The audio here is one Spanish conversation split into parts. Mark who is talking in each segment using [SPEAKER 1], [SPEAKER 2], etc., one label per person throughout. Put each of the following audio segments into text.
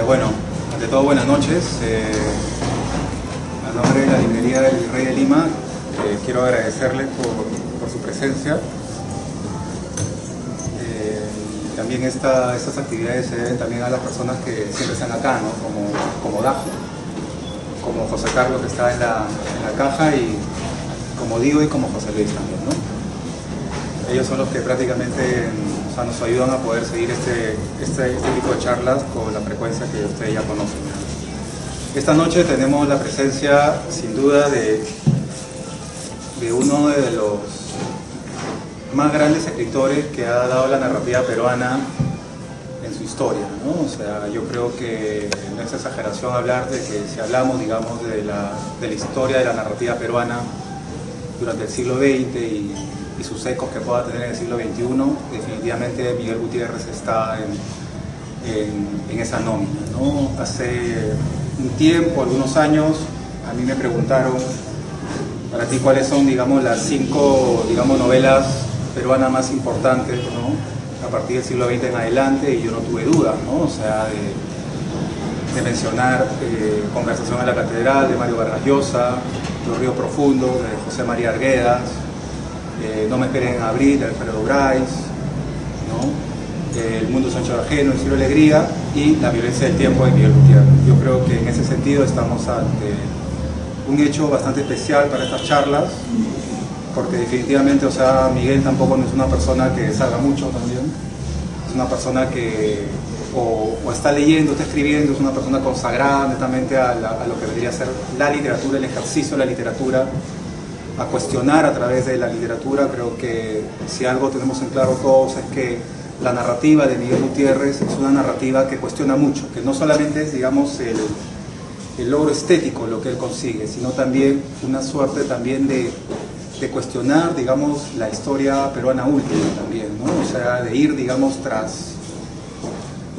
[SPEAKER 1] Bueno, ante todo buenas noches. A nombre de la librería del Virrey de Lima, quiero agradecerles por su presencia. También estas actividades se deben también a las personas que siempre están acá, ¿no? Como Dajo, como José Carlos, que está en la caja, y como Diego y como José Luis también, ¿no? Ellos son los que prácticamente nos ayudan a poder seguir este tipo de charlas con la frecuencia que ustedes ya conocen. Esta noche tenemos la presencia, sin duda, de uno de los más grandes escritores que ha dado la narrativa peruana en su historia, ¿no? O sea, yo creo que no es exageración hablar de que si hablamos, digamos, de la historia de la narrativa peruana durante el siglo XX y sus ecos que pueda tener en el siglo XXI, definitivamente Miguel Gutiérrez está en esa nómina, ¿no? Hace un tiempo, algunos años, a mí me preguntaron, para ti, ¿cuáles son, digamos, las 5, digamos, novelas peruanas más importantes, ¿no? A partir del siglo XX en adelante? Y yo no tuve dudas, ¿no? O sea, de mencionar Conversación en la Catedral, de Mario Vargas Llosa, Los Ríos Profundos, de José María Arguedas, No me esperen en abril, de Alfredo Bryce, ¿no? El mundo es ancho de ajeno, El cielo alegría, y La violencia del tiempo, de Miguel Gutiérrez. Yo creo que en ese sentido estamos ante un hecho bastante especial para estas charlas, porque definitivamente, o sea, Miguel tampoco no es una persona que salga mucho también, es una persona que o está leyendo, está escribiendo, es una persona consagrada netamente a lo que debería ser la literatura, el ejercicio de la literatura, a cuestionar a través de la literatura. Creo que si algo tenemos en claro todos es que la narrativa de Miguel Gutiérrez es una narrativa que cuestiona mucho, que no solamente es, digamos, el logro estético lo que él consigue, sino también una suerte también de cuestionar, digamos, la historia peruana última también, ¿no? O sea, de ir, digamos, tras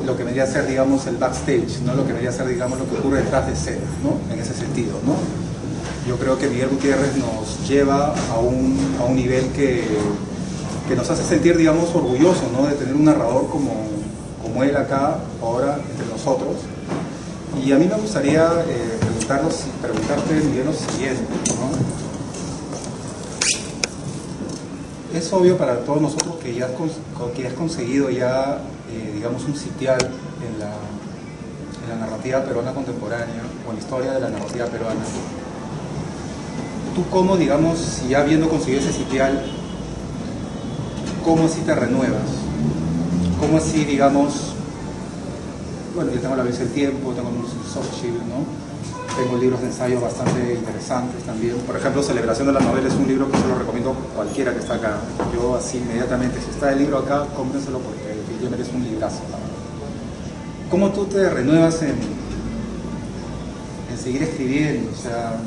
[SPEAKER 1] lo que vendría a ser, digamos, el backstage, ¿no? Lo que vendría a ser, digamos, lo que ocurre detrás de escena, ¿no? En ese sentido, ¿no? Yo creo que Miguel Gutiérrez nos lleva a un nivel que nos hace sentir, digamos, orgullosos, ¿no? De tener un narrador como él acá, ahora, entre nosotros. Y a mí me gustaría preguntarte, Miguel, lo siguiente, ¿no? Es obvio para todos nosotros que ya has conseguido ya, digamos, un sitial en la narrativa peruana contemporánea, o en la historia de la narrativa peruana. ¿Tú cómo, digamos, si ya habiendo conseguido ese sitial, cómo así te renuevas? ¿Cómo así, digamos, bueno, yo tengo La violencia del tiempo, tengo Xochitl, ¿no? Tengo libros de ensayos bastante interesantes también. Por ejemplo, Celebración de la novela es un libro que se lo recomiendo a cualquiera que está acá. Yo así inmediatamente, si está el libro acá, cómprenselo porque definitivamente es un librazo. ¿Cómo tú te renuevas en seguir escribiendo? O sea...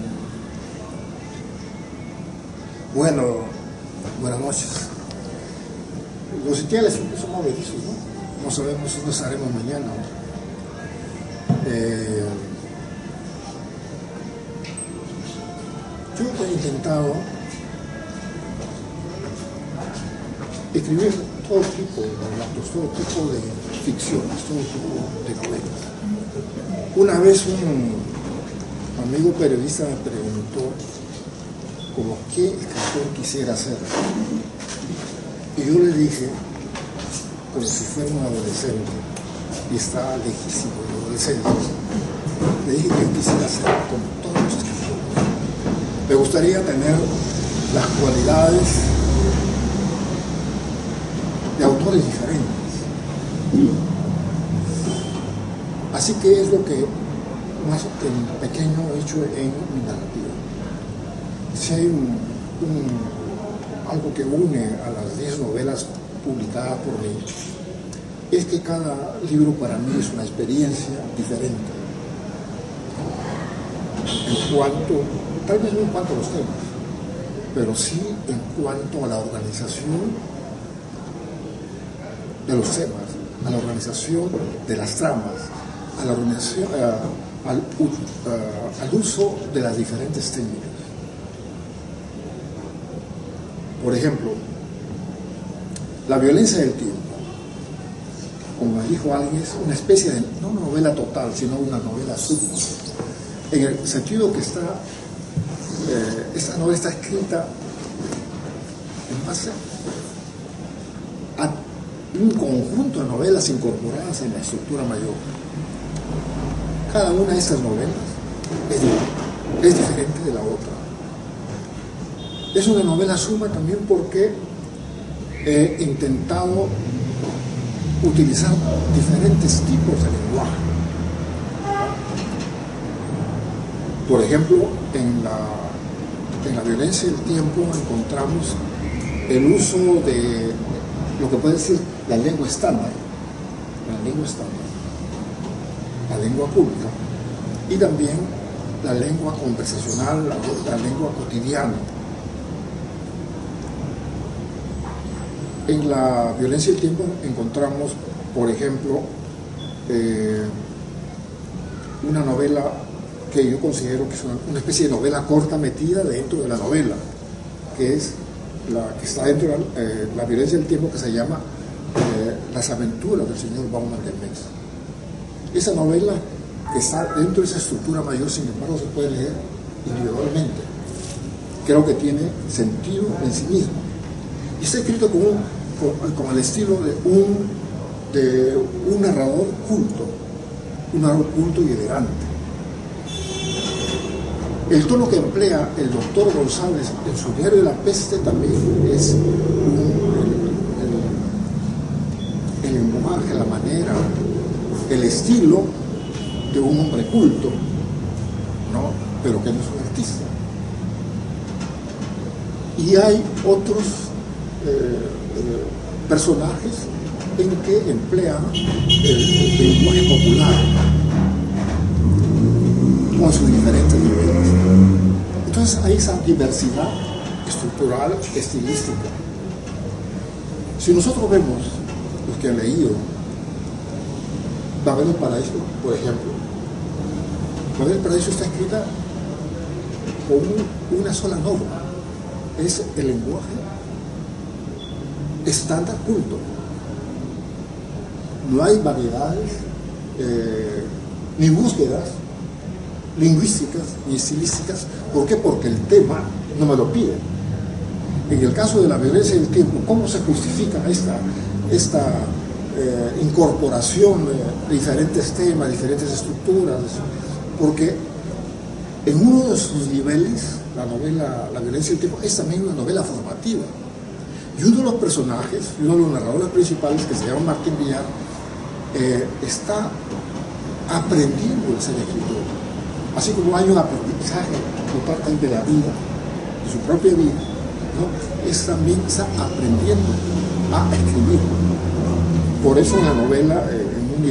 [SPEAKER 2] Bueno, buenas noches. Los sitiales siempre son movedizos, ¿no? No sabemos dónde estaremos mañana, ¿no? Yo he intentado escribir todo tipo de relatos, todo tipo de ficciones, todo tipo de novelas. Una vez un amigo periodista me preguntó como qué escritor quisiera ser. Y yo le dije, como si fuera un adolescente, y está lejísimo de adolescente, le dije que yo quisiera ser como todos los escritores. Me gustaría tener las cualidades de autores diferentes. Así que es lo que más en pequeño he hecho en mi narrativa. Si hay algo que une a las 10 novelas publicadas por mí, es que cada libro para mí es una experiencia diferente. En cuanto, tal vez no en cuanto a los temas, pero sí en cuanto a la organización de los temas, a la organización de las tramas, a la organización, al uso de las diferentes técnicas. Por ejemplo, La violencia del tiempo como me dijo alguien, es una especie de, no una novela total, sino una novela sub, en el sentido que esta novela está escrita en base a un conjunto de novelas incorporadas en la estructura mayor. Cada una de estas novelas es diferente de la otra. Es una novela suma también porque he intentado utilizar diferentes tipos de lenguaje. Por ejemplo, en la violencia del tiempo encontramos el uso de lo que puede decir la lengua estándar, la lengua pública, y también la lengua conversacional, la lengua cotidiana. En la violencia del tiempo encontramos, por ejemplo, una novela que yo considero que es una especie de novela corta metida dentro de la novela, que es la que está dentro de la violencia del tiempo, que se llama Las aventuras del señor Bauman del Mes. Esa novela que está dentro de esa estructura mayor, sin embargo, se puede leer individualmente. Creo que tiene sentido en sí mismo. Y está escrito con el estilo de un narrador culto y elegante. El tono que emplea el doctor González en su diario de la peste también es el lenguaje, la manera, el estilo de un hombre culto, ¿no? Pero que no es un artista. Y hay otros personajes en que emplean el lenguaje popular con sus diferentes niveles. Entonces hay esa diversidad estructural, estilística. Si nosotros vemos los que han leído Babel del Paraíso, por ejemplo, Babel del Paraíso está escrita con una sola norma, es el lenguaje estándar culto. No hay variedades ni búsquedas lingüísticas ni estilísticas. ¿Por qué? Porque el tema no me lo pide. En el caso de la violencia del tiempo, ¿cómo se justifica esta incorporación de diferentes temas, diferentes estructuras? Porque en uno de sus niveles, la violencia del tiempo es también una novela formativa. Y uno de los personajes, uno de los narradores principales, que se llama Martín Villar, está aprendiendo el ser escritor. Así como hay un aprendizaje por parte de la vida, de su propia vida, ¿no? También está aprendiendo a escribir. Por eso en la novela, en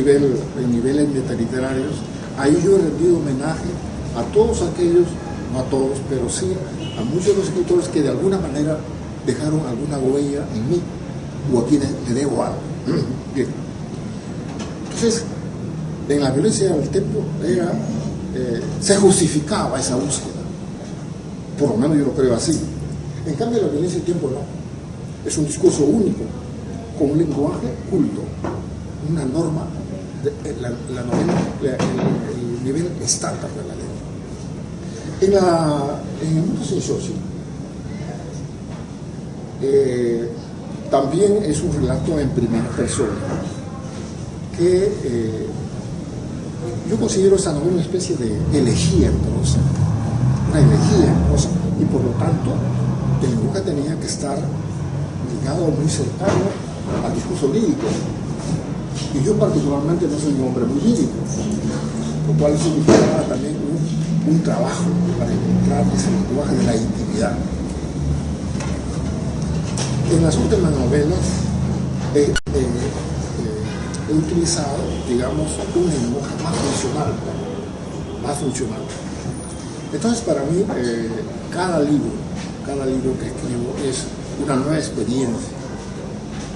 [SPEAKER 2] niveles metaliterarios, ahí yo he rendido homenaje a todos aquellos, no a todos, pero sí a muchos de los escritores que de alguna manera dejaron alguna huella en mí, o a quienes le debo algo. Bien. Entonces, en la violencia del tiempo se justificaba esa búsqueda, por lo menos yo lo creo así. En cambio, la violencia del tiempo no, es un discurso único, con un lenguaje culto, una norma, la novela, el nivel estándar de la lengua. En el mundo sin socio, también es un relato en primera persona, que yo considero esta novela una especie de elegía en prosa, una elegía en prosa, y por lo tanto el lenguaje tenía que estar ligado muy cercano al discurso lírico. Y yo particularmente no soy un hombre muy lírico, lo cual significaba también un trabajo para encontrar ese lenguaje de la intimidad. En las últimas novelas he utilizado, digamos, un lenguaje más funcional. Entonces, para mí, cada libro que escribo es una nueva experiencia.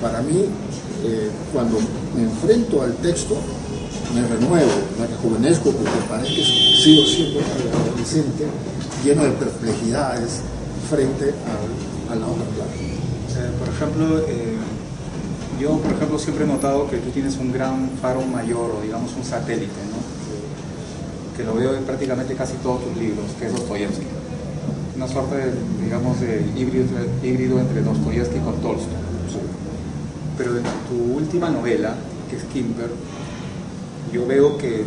[SPEAKER 2] Para mí, cuando me enfrento al texto, me renuevo, me rejuvenezco, porque parece que sigo siendo un adolescente lleno de perplejidades frente a la otra plana.
[SPEAKER 1] Por ejemplo, Yo, por ejemplo, siempre he notado que tú tienes un gran faro mayor, o digamos un satélite, ¿no? Que lo veo en prácticamente casi todos tus libros, que es Dostoyevsky. Una suerte, digamos, de híbrido entre Dostoyevsky con Tolstoy. Pero en tu última novela, que es Kimper, yo veo que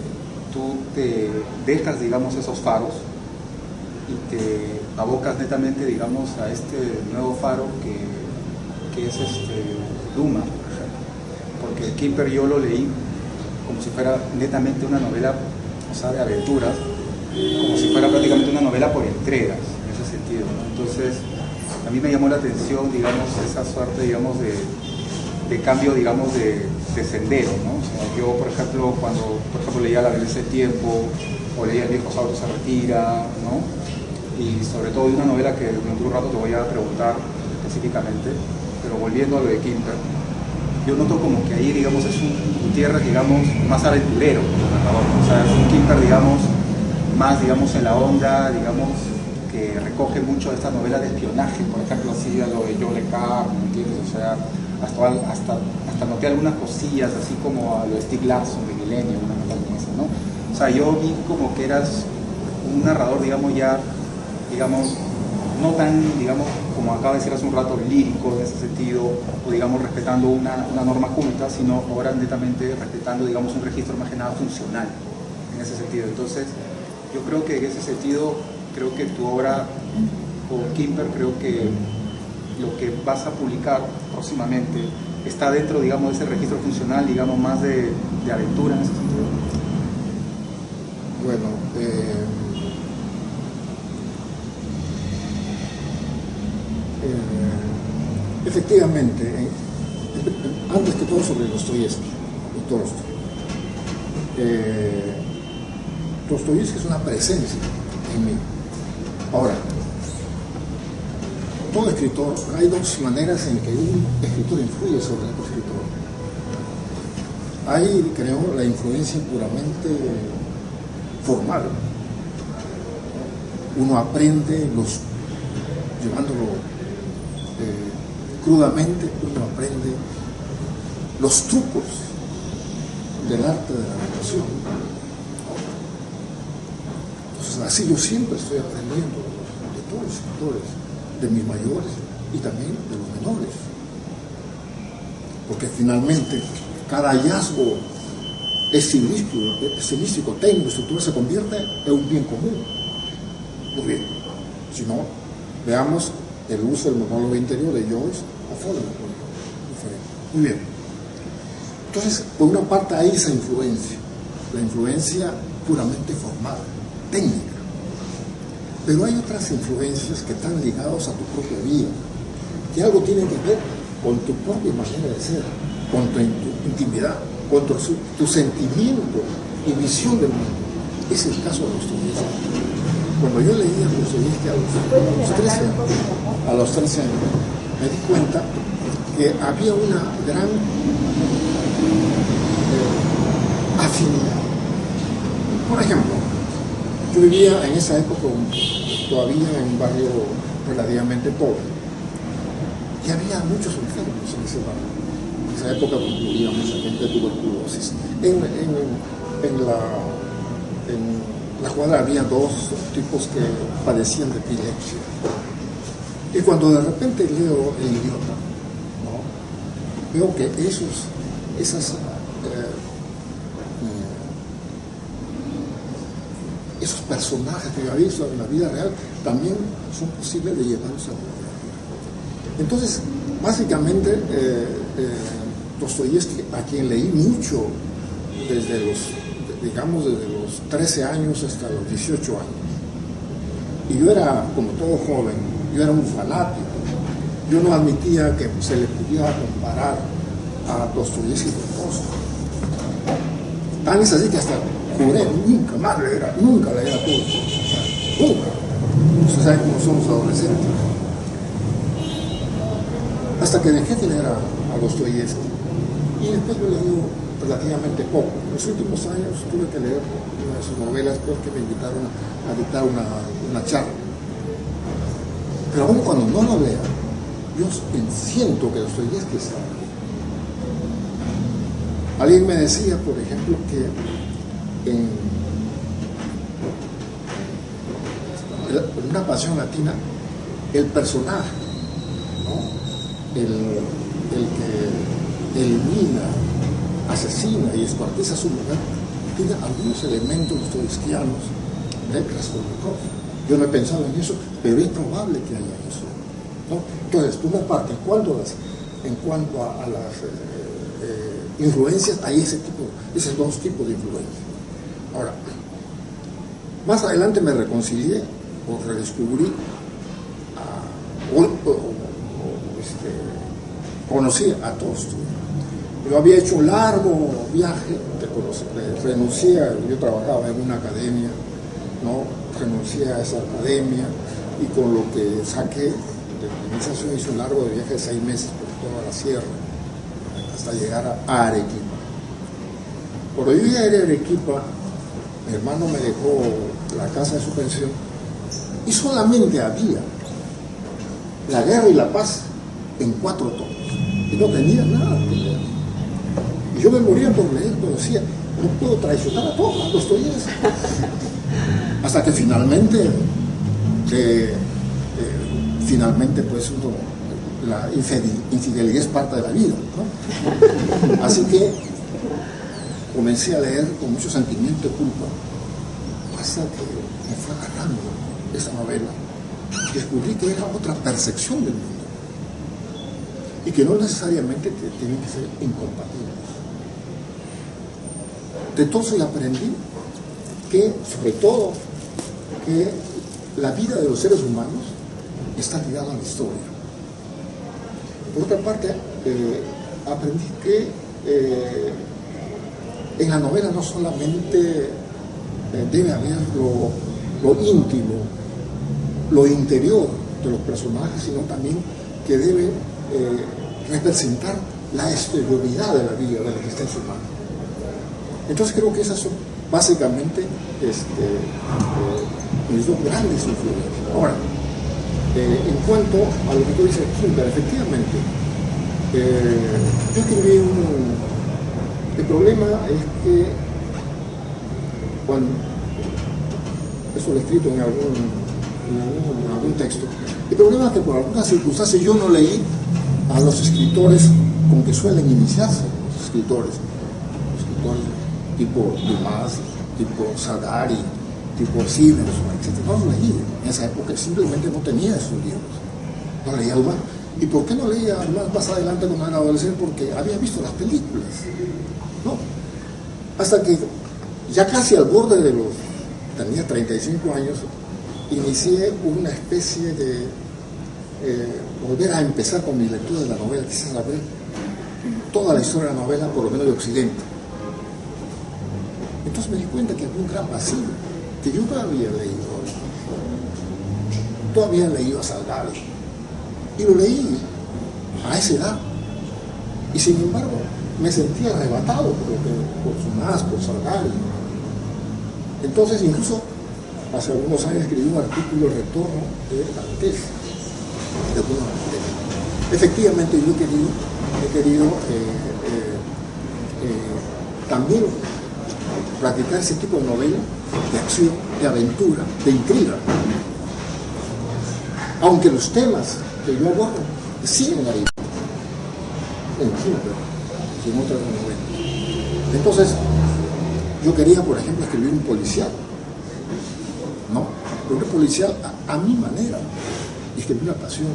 [SPEAKER 1] tú te dejas, digamos, esos faros y te abocas netamente, digamos, a este nuevo faro que es Duma, por ejemplo. Porque Kimper yo lo leí como si fuera netamente una novela, o sea, de aventuras, como si fuera prácticamente una novela por entregas, en ese sentido, ¿no? Entonces, a mí me llamó la atención, digamos, esa suerte, digamos, de cambio, digamos, de sendero, ¿no? O sea, yo, por ejemplo, cuando leía La violencia del tiempo, o leía El viejo Saurio se retira, ¿no? Y sobre todo de una novela que dentro de un rato te voy a preguntar específicamente, pero volviendo a lo de Kimper, yo noto como que ahí, digamos, es un Gutiérrez, digamos, más aventurero como narrador, ¿no? O sea, es un Kimper, digamos, más, digamos, en la onda, digamos, que recoge mucho de esta novela de espionaje, por ejemplo, así a lo de Joe Le Carre, ¿me entiendes? O sea, hasta noté algunas cosillas, así como a lo de Stieg Larsson de Milenio, una novela como esa, ¿no? O sea, yo vi como que eras un narrador, digamos, ya, digamos, no tan, digamos, como acaba de decir hace un rato, lírico en ese sentido, o digamos, respetando una norma culta, sino ahora netamente respetando, digamos, un registro más que nada funcional, en ese sentido. Entonces, yo creo que en ese sentido, creo que tu obra con Kimper, creo que lo que vas a publicar próximamente está dentro, digamos, de ese registro funcional, digamos, más de aventura en ese sentido.
[SPEAKER 2] Bueno, efectivamente, antes que todo sobre Dostoyevsky y Tolstoy. Dostoyevsky es una presencia en mí. Ahora, todo escritor, hay dos maneras en que un escritor influye sobre otro escritor. Hay, creo, la influencia puramente formal. Uno aprende, llevándolo crudamente, uno aprende los trucos del arte de la narración. Entonces, así yo siempre estoy aprendiendo de todos los escritores, de mis mayores y también de los menores, porque finalmente cada hallazgo estilístico, técnico, estructural se convierte en un bien común. Muy bien, si no, veamos el uso del monólogo interior de Joyce a Fowler. Muy bien, entonces por una parte hay esa influencia, la influencia puramente formal, técnica. Pero hay otras influencias que están ligadas a tu propia vida, que algo tiene que ver con tu propia manera de ser, con tu intimidad, con tu sentimiento y visión del mundo. Es el caso de Dostoyevsky. Cuando yo leía Dostoyevsky a los 13 años, me di cuenta que había una gran afinidad. Por ejemplo, yo vivía en esa época todavía en un barrio relativamente pobre y había muchos enfermos en ese barrio. En esa época concluía mucha gente de tuberculosis. En la cuadra había dos tipos que padecían de epilepsia. Y cuando de repente leo El idiota, ¿no?, veo que esos personajes que yo había visto en la vida real también son posibles de llevarlos a la vida. Entonces, básicamente, Dostoyevsky, a quien leí mucho desde los 13 años hasta los 18 años, y yo era, como todo joven, yo era un fanático. Yo no admitía que se le pudiera comparar a Dostoyevsky con Tolstoy. Tan es así que hasta juré nunca más leer a Tolstoy. Nunca. Ustedes saben cómo somos adolescentes. Hasta que dejé de leer a Dostoyevsky. Y después lo he leído relativamente poco. En los últimos años tuve que leer una de sus novelas porque me invitaron a dictar una charla. Pero aún cuando no lo lea, yo siento que Dostoyevsky está. Alguien me decía, por ejemplo, que en una pasión latina, el personaje, ¿no? el que elimina, asesina y escuartiza a su mujer, tiene algunos elementos dostoyevskianos de Raskolnikov. Yo no he pensado en eso, pero es probable que haya eso, ¿no? Entonces, por una parte, en cuanto a las influencias, hay esos dos tipos de influencias. Ahora, más adelante me reconcilié o redescubrí, conocí a Tolstoy. Yo había hecho un largo viaje renuncié, yo trabajaba en una academia, ¿no? Renuncié a esa academia y con lo que saqué de organización hice un largo viaje de 6 meses por toda la sierra hasta llegar a Arequipa. Cuando yo llegué a Arequipa, mi hermano me dejó la casa de su pensión y solamente había La guerra y la paz en 4 tomos y no tenía nada que leer. Y yo me moría por leer, pero decía, no puedo traicionar a todos, a Dostoyevski. Hasta que finalmente, pues la infidelidad es parte de la vida, ¿no? Así que comencé a leer con mucho sentimiento de culpa, hasta que me fue agarrando esa novela. Descubrí que era otra percepción del mundo y que no necesariamente tienen que ser incompatibles. De Tolstoy aprendí que, sobre todo, que la vida de los seres humanos está ligada a la historia. Por otra parte, aprendí que en la novela no solamente debe haber lo íntimo, lo interior de los personajes, sino también que debe representar la exterioridad de la vida, de la existencia humana. Entonces creo que esas son básicamente mis dos grandes influencias. Ahora, en cuanto a lo que tú dices, Kimper, efectivamente, yo escribí el problema es que cuando eso lo he escrito en algún texto, el problema es que por algunas circunstancias yo no leí a los escritores con que suelen iniciarse los escritores tipo Dumas, tipo Sadari, tipo Siverson, etc. No los leí en esa época, simplemente no tenía esos libros, no leía Dumas. ¿Y por qué no leía más adelante cuando era adolescente? Porque había visto las películas, ¿no? Hasta que ya casi al borde de tenía 35 años, inicié una especie de volver a empezar con mi lectura de la novela, quise saber toda la historia de la novela, por lo menos de Occidente. Entonces me di cuenta que había un gran vacío, que yo no había leído a Salgado, y lo leí a esa edad, y sin embargo me sentía arrebatado por Dumas, por Salgado. Entonces incluso hace algunos años escribí un artículo, Retorno de Dantes, de alguna manera. Efectivamente yo he querido también practicar ese tipo de novela, de acción, de aventura, de intriga. Aunque los temas que yo abordo siguen ahí, en Kimper y en otras novelas. Entonces, yo quería, por ejemplo, escribir un policial, ¿no? Pero un policial a mi manera, y escribir una pasión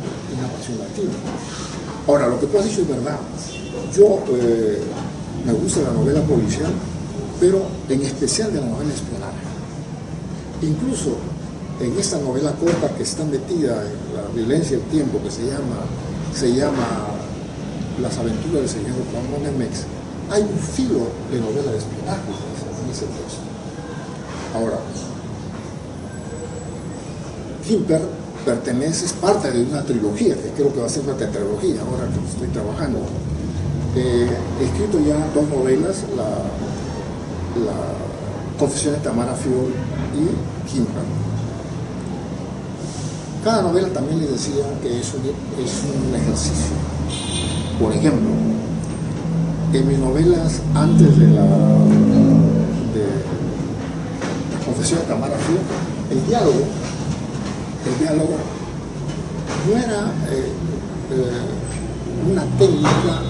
[SPEAKER 2] latina. Ahora, lo que tú has dicho es verdad. Yo me gusta la novela policial, pero en especial de la novela espionaje. Incluso en esta novela corta que está metida en la violencia del tiempo, que se llama Las aventuras del señor Juan Monemex, hay un filo de novela de espionaje en ese texto. Ahora, Kimper es parte de una trilogía, que creo que va a ser una tetralogía ahora que estoy trabajando. He escrito ya 2 novelas, la Confesiones de Tamara Fiol y Kimper. Cada novela también les decía que es un ejercicio. Por ejemplo, en mis novelas, antes de la Confesión de Tamara Fior, el diálogo no era una técnica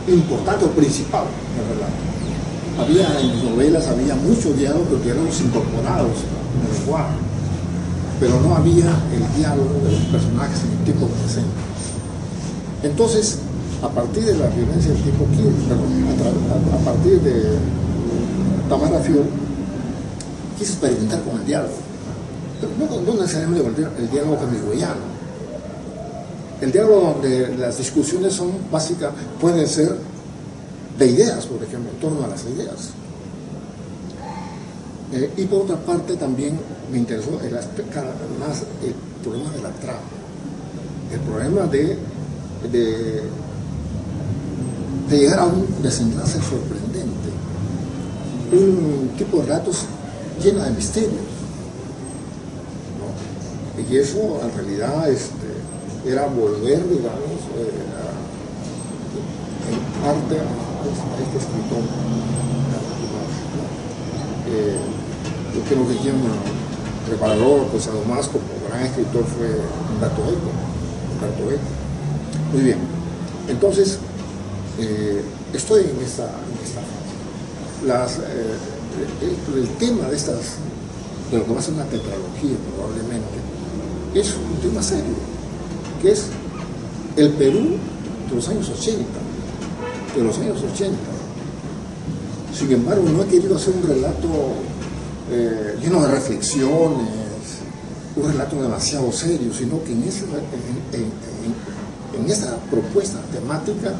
[SPEAKER 2] importante o principal, en verdad. En mis novelas había muchos diálogos, pero diálogos incorporados en el lenguaje, pero no había el diálogo de los personajes en el tiempo presente. Entonces, a partir de la violencia del tipo a partir de Tamara Fior, quise experimentar con el diálogo, pero no necesariamente el diálogo hemingwayano. El diálogo donde las discusiones son básicas, pueden ser de ideas, por ejemplo, en torno a las ideas. Y por otra parte también me interesó más el problema de la trama, el problema de llegar a un desenlace sorprendente, un tipo de relatos lleno de misterios, ¿no? Y eso en realidad era volver, digamos, en parte a este escritor, ¿no? Yo creo que quien preparó pues, a Tomás como gran escritor fue Humberto Eco. Muy bien, entonces estoy en esta fase. El tema de lo que va a ser una tetralogía probablemente, es un tema serio, que es el Perú de los años 80. Sin embargo, no he querido hacer un relato lleno de reflexiones, un relato demasiado serio, sino que en esta propuesta temática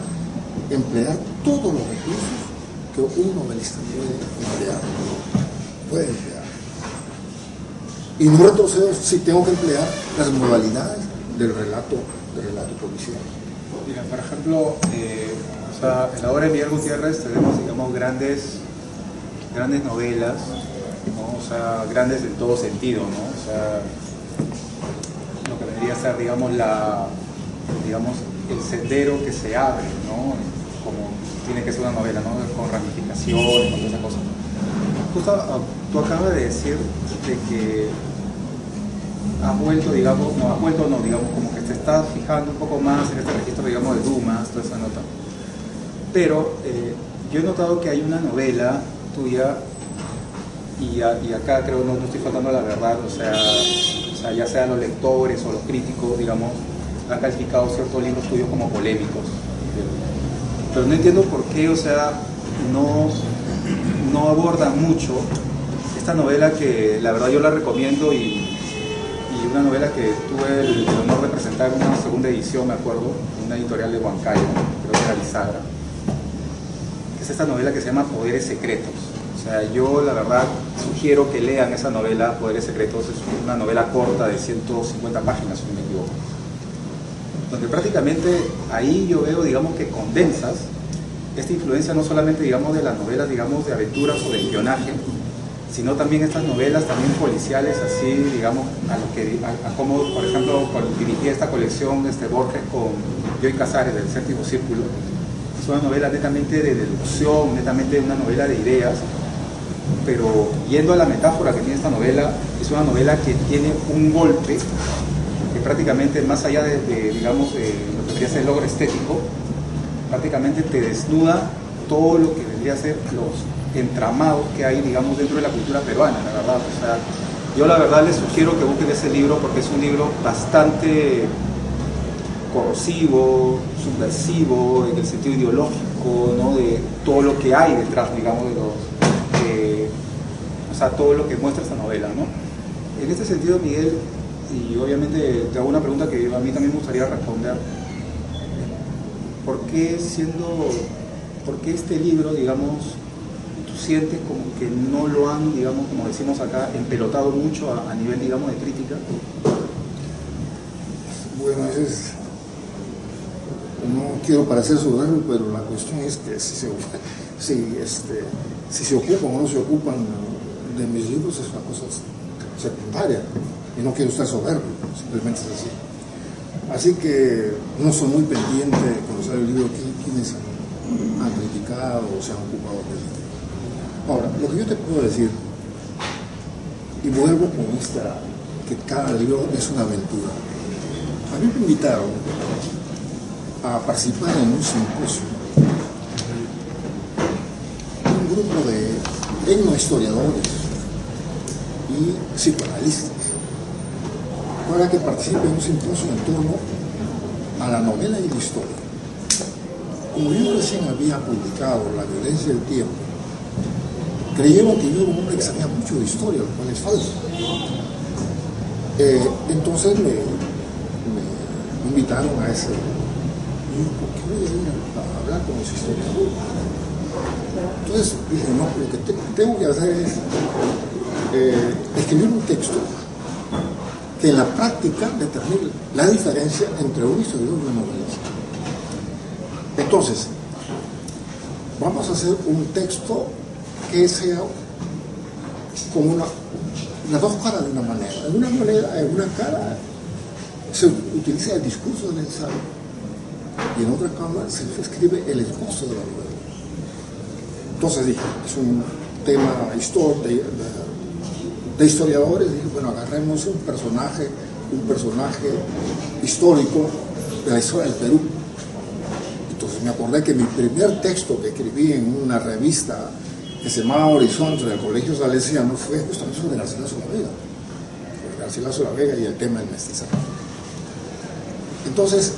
[SPEAKER 2] emplear todos los recursos que un novelista puede emplear. Y no retrocedo si tengo que emplear las modalidades del relato policial.
[SPEAKER 1] Mira, por ejemplo, en la obra de Miguel Gutiérrez tenemos, digamos, grandes novelas, ¿no? O sea, grandes en todo sentido, ¿no? O sea, lo que vendría a ser, digamos, el sendero que se abre, ¿no? Como tiene que ser una novela, ¿no? Con ramificaciones, con todas esas cosas. Justo tú acabas de decir de que digamos, como que te estás fijando un poco más en este registro, digamos, de Dumas, toda esa nota. Pero yo he notado que hay una novela tuya, y acá creo no estoy faltando a la verdad, o sea, ya sean los lectores o los críticos, digamos, han calificado ciertos libros tuyos como polémicos. Pero no entiendo por qué, o sea, no abordan mucho esta novela que la verdad yo la recomiendo y una novela que tuve el honor de presentar en una segunda edición, me acuerdo, en una editorial de Huancayo, creo que era Bisagra, que es esta novela que se llama Poderes Secretos. O sea, yo la verdad sugiero que lean esa novela, Poderes Secretos. Es una novela corta de 150 páginas, si no me equivoco, donde prácticamente ahí yo veo, digamos, que condensas esta influencia no solamente, digamos, de las novelas, digamos, de aventuras o de espionaje, sino también estas novelas también policiales, así, digamos, a cómo, por ejemplo, dirigí esta colección Borges con Joy Casares del Séptimo Círculo. Es una novela netamente de deducción, netamente una novela de ideas, pero yendo a la metáfora que tiene esta novela, es una novela que tiene un golpe que prácticamente, más allá digamos, lo que vendría a ser el logro estético, prácticamente te desnuda todo lo que vendría a ser los entramados que hay, digamos, dentro de la cultura peruana, la verdad. O sea, yo la verdad les sugiero que busquen ese libro porque es un libro bastante corrosivo, subversivo, en el sentido ideológico, ¿no? De todo lo que hay detrás, digamos, o sea, todo lo que muestra esta novela, ¿no? En este sentido, Miguel, y obviamente te hago una pregunta que a mí también me gustaría responder. ¿Por qué este libro, digamos, tú sientes como que no lo han, digamos, como decimos acá, empelotado mucho a nivel, digamos, de crítica?
[SPEAKER 2] Bueno, no quiero parecer soberbio, pero la cuestión es que si se ocupan o no se ocupan de mis libros es una cosa secundaria, y no quiero estar soberbio, simplemente es así. Así que no soy muy pendiente cuando sale el libro quiénes han criticado o se han ocupado de él. Ahora, lo que yo te puedo decir, y vuelvo con esta, que cada libro es una aventura. A mí me invitaron a participar en un simposio, un grupo de etnohistoriadores y psicoanalistas, para que participe en un simposio en torno a la novela y la historia. Como yo recién había publicado La violencia del tiempo, creyeron que yo era un hombre que sabía mucho de historia, lo cual es falso. Entonces me invitaron a ese. Y yo, ¿por qué voy a ir a hablar con los historiadores? Entonces dije, no, lo que tengo que hacer es escribir un texto que en la práctica determine la diferencia entre un historiador y un novelista. Entonces, vamos a hacer un texto que sea como las dos caras de una manera. En una cara se utiliza el discurso del ensayo y en otra cara se escribe el esbozo de la novela. Entonces dije, es un tema de historiadores, dije, bueno, agarremos un personaje histórico de la historia del Perú. Entonces me acordé que mi primer texto que escribí en una revista que se llamaba Horizonte del Colegio Salesiano fue justamente sobre Garcilaso la Vega, sobre Garcilaso la Vega y el tema del mestizaje. Entonces,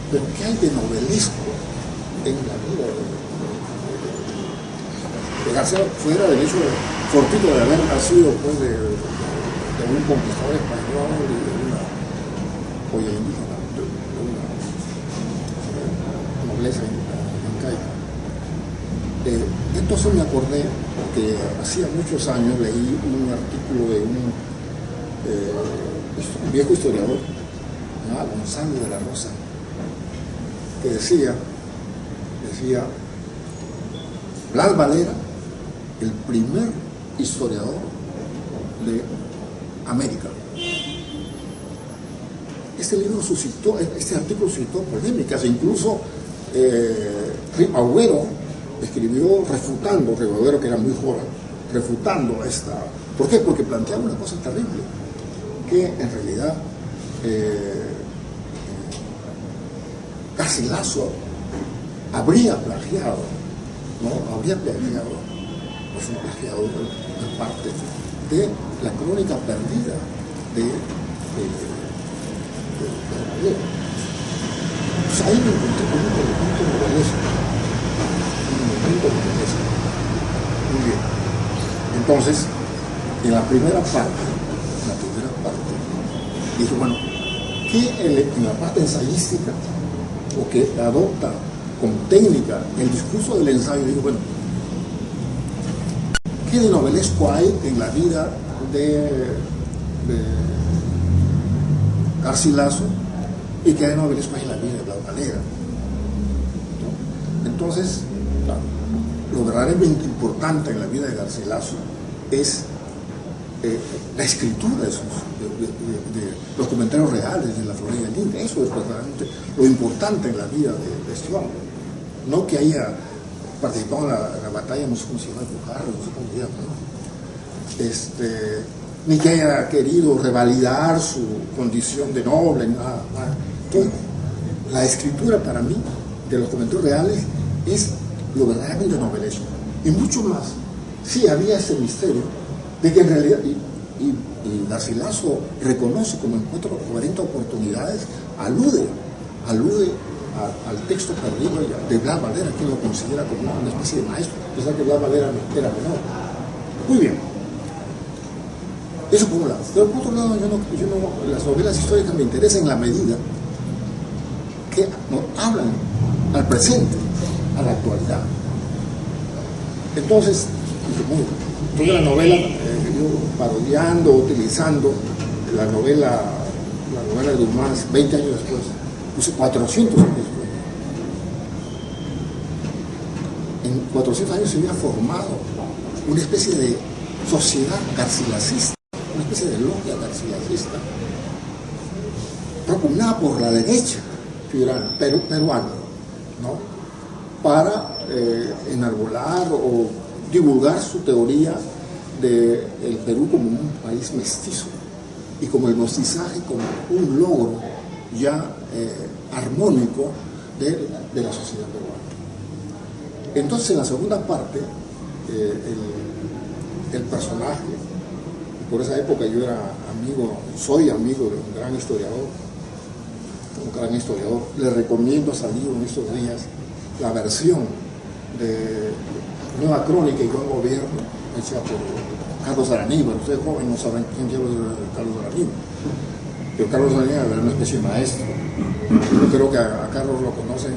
[SPEAKER 2] ¿pero qué hay de novelesco en la vida de García, fuera del hecho fortuito de haber nacido pues, de un conquistador español y de una joya indígena, de una nobleza incaica? Entonces me acordé que hacía muchos años leí un artículo de un viejo historiador, Gonzalo de la Rosa, que decía Blas Valera, el primer historiador de América. Este artículo suscitó polémicas, e incluso Agüero escribió refutando, Agüero que era muy joven, refutando esta. ¿Por qué? Porque planteaba una cosa terrible, que en realidad Garcilaso habría plagiado, pues un plagiado en parte de la crónica perdida de Valera. Pues ahí me encontré con un elemento novelesco. Muy bien. Entonces, en la primera parte, dije, bueno, en la parte ensayística, o que adopta como técnica el discurso del ensayo, digo, bueno, ¿qué de novelesco hay en la vida de Garcilaso y qué de novelesco hay en la vida de Blas Valera? ¿No? Entonces, claro, lo verdaderamente importante en la vida de Garcilaso es la escritura de los comentarios reales de la Florida del Inca. Eso es verdaderamente lo importante en la vida de este hombre. No que haya participado en la batalla, no sé cómo se llama, Pujarro, no sé cómo se llama, ¿no? Ni que haya querido revalidar su condición de noble, nada. Entonces, la escritura para mí de los comentarios reales es lo verdaderamente novelesco. Y mucho más, sí había ese misterio de que en realidad, y Garcilaso reconoce como en 40 oportunidades, alude al texto perdido de Blas Valera, que lo considera como una especie de maestro, a pesar que Blas Valera era menor. Muy bien. Eso por un lado. Pero por otro lado, las novelas históricas me interesan en la medida que hablan al presente, a la actualidad. Entonces, toda la novela, yo parodiando, utilizando la novela de Dumas, 20 años después, puse 400 años después. En 400 años se hubiera formado una especie de sociedad garcilacista, una especie de logia garcilacista, propugnada por la derecha peruana, ¿no? Para enarbolar o divulgar su teoría del Perú como un país mestizo y como el mestizaje como un logro ya armónico de la sociedad peruana. Entonces, en la segunda parte, el personaje, por esa época yo soy amigo de un gran historiador, le recomiendo salir en estos días la versión de Nueva Crónica y Buen Gobierno, hecha por Carlos Araníbar. Ustedes jóvenes no saben quién es Carlos Araníbar, pero Carlos Araníbar era una especie de maestro. Yo creo que a Carlos lo conocen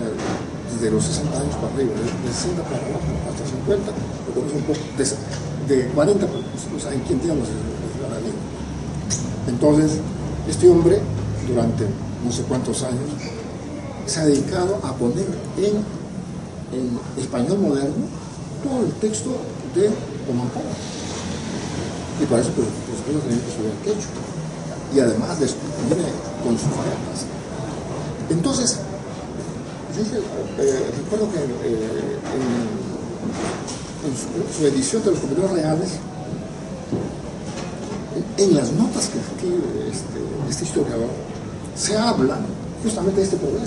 [SPEAKER 2] desde los 60 años para arriba, de 60 para abajo, hasta 50, lo conocen un poco, de 40, pues, ¿saben quién diablos es Araníbar? Entonces, este hombre, durante no sé cuántos años, se ha dedicado a poner en español moderno todo el texto de Omampara. Y para eso, pues, tenía que subir el quechua. Y además viene con sus cartas. Entonces, recuerdo que en su edición de los comentarios reales, en las notas que escribe este historiador, se habla justamente de este problema.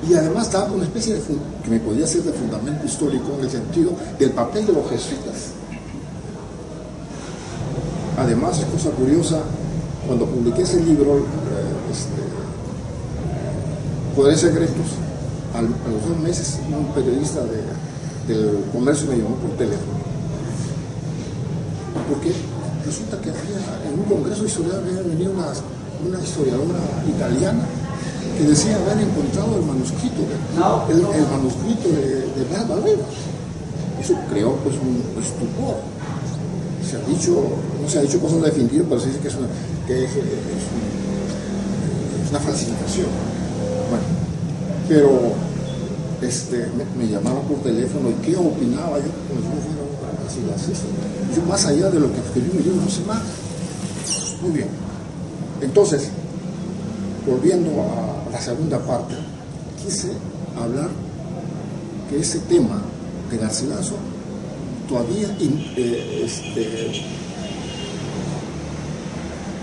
[SPEAKER 2] Y además da una especie que me podía ser de fundamento histórico en el sentido del papel de los jesuitas. Además, es cosa curiosa, cuando publiqué ese libro, Poderes Secretos, a los 2 meses un periodista del Comercio me llamó por teléfono, porque resulta que en un congreso de historia había venido una historiadora italiana que decía haber encontrado el manuscrito de Blas Valera. Eso creó pues un estupor. No se ha dicho cosas definitivas, pero se dice que es una falsificación. Bueno, pero me llamaron por teléfono y qué opinaba yo, pues yo más allá de lo que escribí mi libro no sé más. Muy bien. Entonces, volviendo a la segunda parte, quise hablar que ese tema de Garcilaso todavía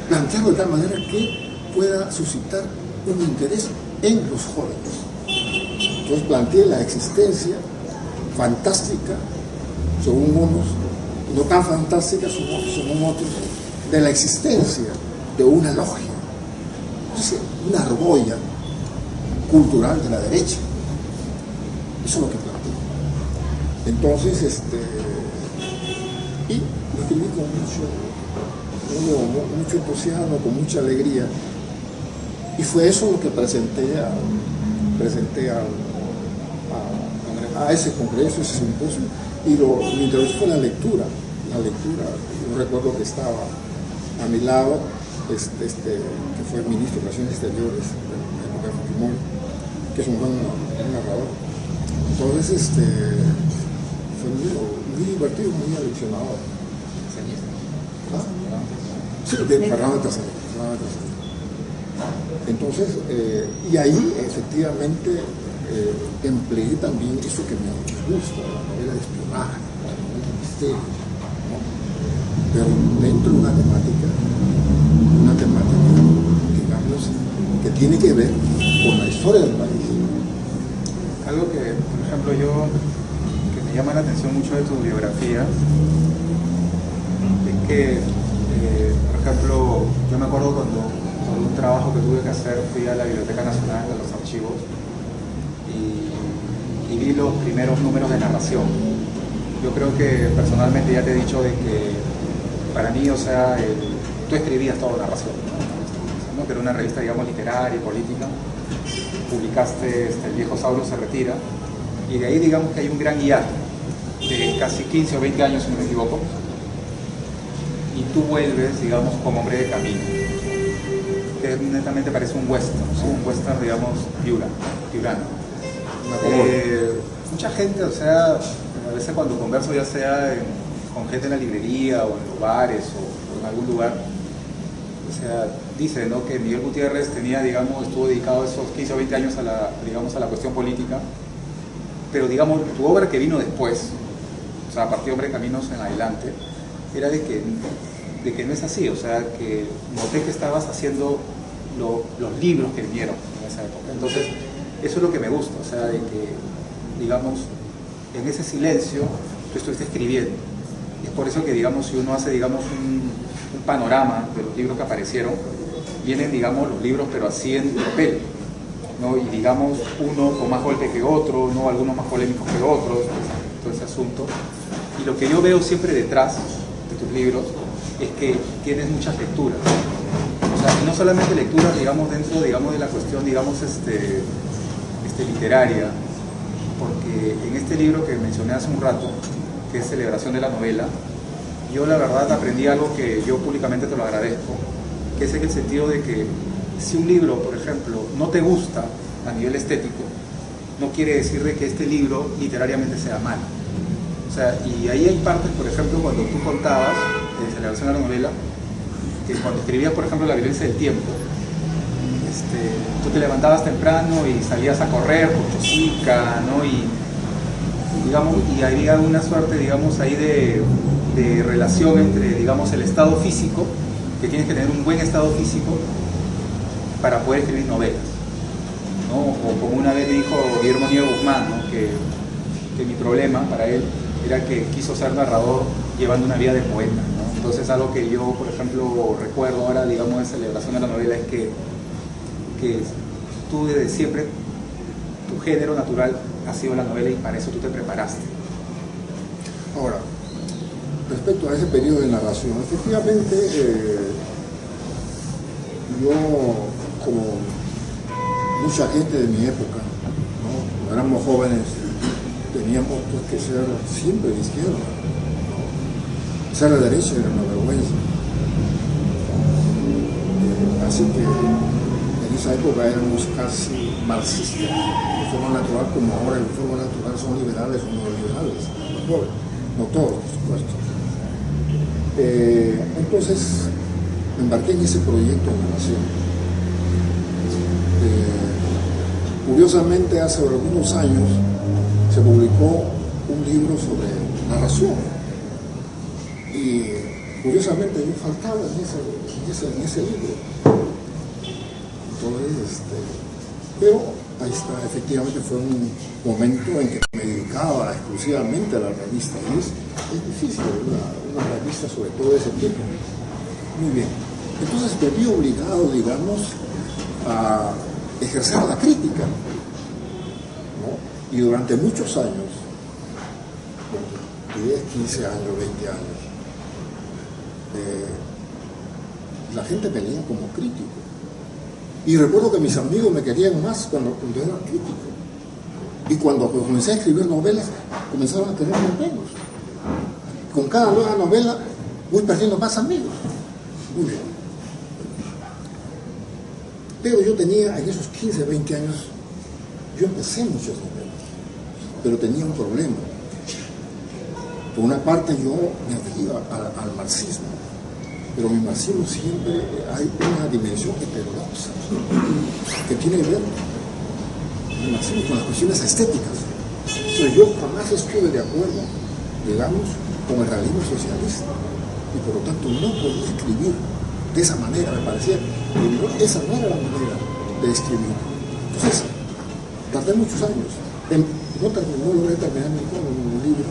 [SPEAKER 2] plantearlo de tal manera que pueda suscitar un interés en los jóvenes. Entonces planteé la existencia fantástica, según unos, no tan fantástica según otros, de la existencia de una logia, una argolla cultural de la derecha. Eso es lo que planteé. Entonces, y lo escribí con mucho entusiasmo, con mucha alegría, y fue eso lo que presenté a ese congreso, ese simposio, y lo introducí fue la lectura. Yo recuerdo que estaba a mi lado que fue el ministro de Relaciones Exteriores, el Fujimori, que es un buen narrador. Entonces, fue muy divertido, muy aleccionador. ¿Ah? Sí, de Fernando Tassani. Entonces, y ahí efectivamente empleé también eso que me gusta, la novela de espionaje, la novela de misterio, ¿no? Pero dentro de una temática, digamos, que tiene que ver con la historia del país.
[SPEAKER 1] Algo que, por ejemplo, que me llama la atención mucho de tu biografía, es que, por ejemplo, yo me acuerdo cuando por un trabajo que tuve que hacer fui a la Biblioteca Nacional de los Archivos y vi los primeros números de narración. Yo creo que personalmente ya te he dicho de que para mí, o sea, tú escribías toda narración, ¿no? Que era una revista, digamos, literaria y política. Publicaste El viejo Saulo se retira, y de ahí digamos que hay un gran hiato de casi 15 o 20 años, si no me equivoco, y tú vuelves, digamos, como hombre de camino, que netamente parece un western, ¿sí? Un western, digamos, piurano. Mucha gente, o sea, a veces cuando converso, ya sea con gente en la librería o en los bares o en algún lugar, O sea, dice, ¿no?, que Miguel Gutiérrez tenía, digamos, estuvo dedicado esos 15 o 20 años a la, digamos, a la cuestión política, pero, digamos, tu obra que vino después, o sea, a partir de Hombre de Caminos en adelante, era de que no es así. O sea, que noté que estabas haciendo los libros que vinieron en esa época. Entonces, eso es lo que me gusta, o sea, de que, digamos, en ese silencio tú estuviste escribiendo. Y es por eso que, digamos, si uno hace, digamos, un panorama de los libros que aparecieron, vienen, digamos, los libros, pero así en papel, ¿no? Y, digamos, uno con más golpe que otro, ¿no? Algunos más polémicos que otros, todo ese asunto. Y lo que yo veo siempre detrás de tus libros es que tienes muchas lecturas. O sea, y no solamente lecturas, digamos, dentro, digamos, de la cuestión, digamos, literaria, porque en este libro que mencioné hace un rato, que es Celebración de la Novela, yo la verdad aprendí algo que yo públicamente te lo agradezco, que es en el sentido de que si un libro, por ejemplo, no te gusta a nivel estético, no quiere decir de que este libro literariamente sea malo. O sea, y ahí hay partes, por ejemplo, cuando tú contabas de Celebración de la Novela, que cuando escribías, por ejemplo, La violencia del tiempo, tú te levantabas temprano y salías a correr por Chosica, ¿no? Y digamos, y había una suerte, digamos, ahí de relación entre, digamos, el estado físico, que tienes que tener un buen estado físico para poder escribir novelas, ¿no? O como una vez me dijo Guillermo Nieves Guzmán, ¿no?, que mi problema para él era que quiso ser narrador llevando una vida de poeta, ¿no? Entonces, algo que yo, por ejemplo, recuerdo ahora, digamos, en Celebración de la Novela, es que tú desde siempre, tu género natural ha sido la novela y para eso tú te preparaste.
[SPEAKER 2] Ahora, respecto a ese periodo de narración, efectivamente, yo, como mucha gente de mi época, ¿no?, cuando éramos jóvenes, teníamos pues, que ser siempre de izquierda, ¿no? Ser de derecha era una vergüenza. Así que en esa época éramos casi marxistas, de forma natural, como ahora de forma natural son liberales o no liberales, no todos, por supuesto. Entonces me embarqué en ese proyecto de narración. Curiosamente, hace algunos años se publicó un libro sobre narración y curiosamente yo faltaba en ese libro. Entonces, pero ahí está, efectivamente fue un momento en que me dedicaba exclusivamente a la revista y es difícil una revista sobre todo de ese tipo. Muy bien, entonces me vi obligado, digamos, a ejercer la crítica, ¿no? Y durante muchos años, 10, 15 años, 20 años, la gente me leía como crítico. Y recuerdo que mis amigos me querían más cuando era crítico. Y cuando comencé a escribir novelas, comenzaron a tener menos. Con cada nueva novela voy perdiendo más amigos. Muy bien. Pero yo tenía, en esos 15, 20 años, yo empecé muchas novelas, pero tenía un problema. Por una parte yo me adhería al marxismo, pero mi marxismo siempre hay una dimensión heterodoxa que tiene que ver el marxismo con las cuestiones estéticas. Entonces yo jamás estuve de acuerdo, digamos, con el realismo socialista y por lo tanto no podía escribir de esa manera, me parecía que esa no era la manera de escribir. Entonces tardé muchos años, no logré terminar ningún libro,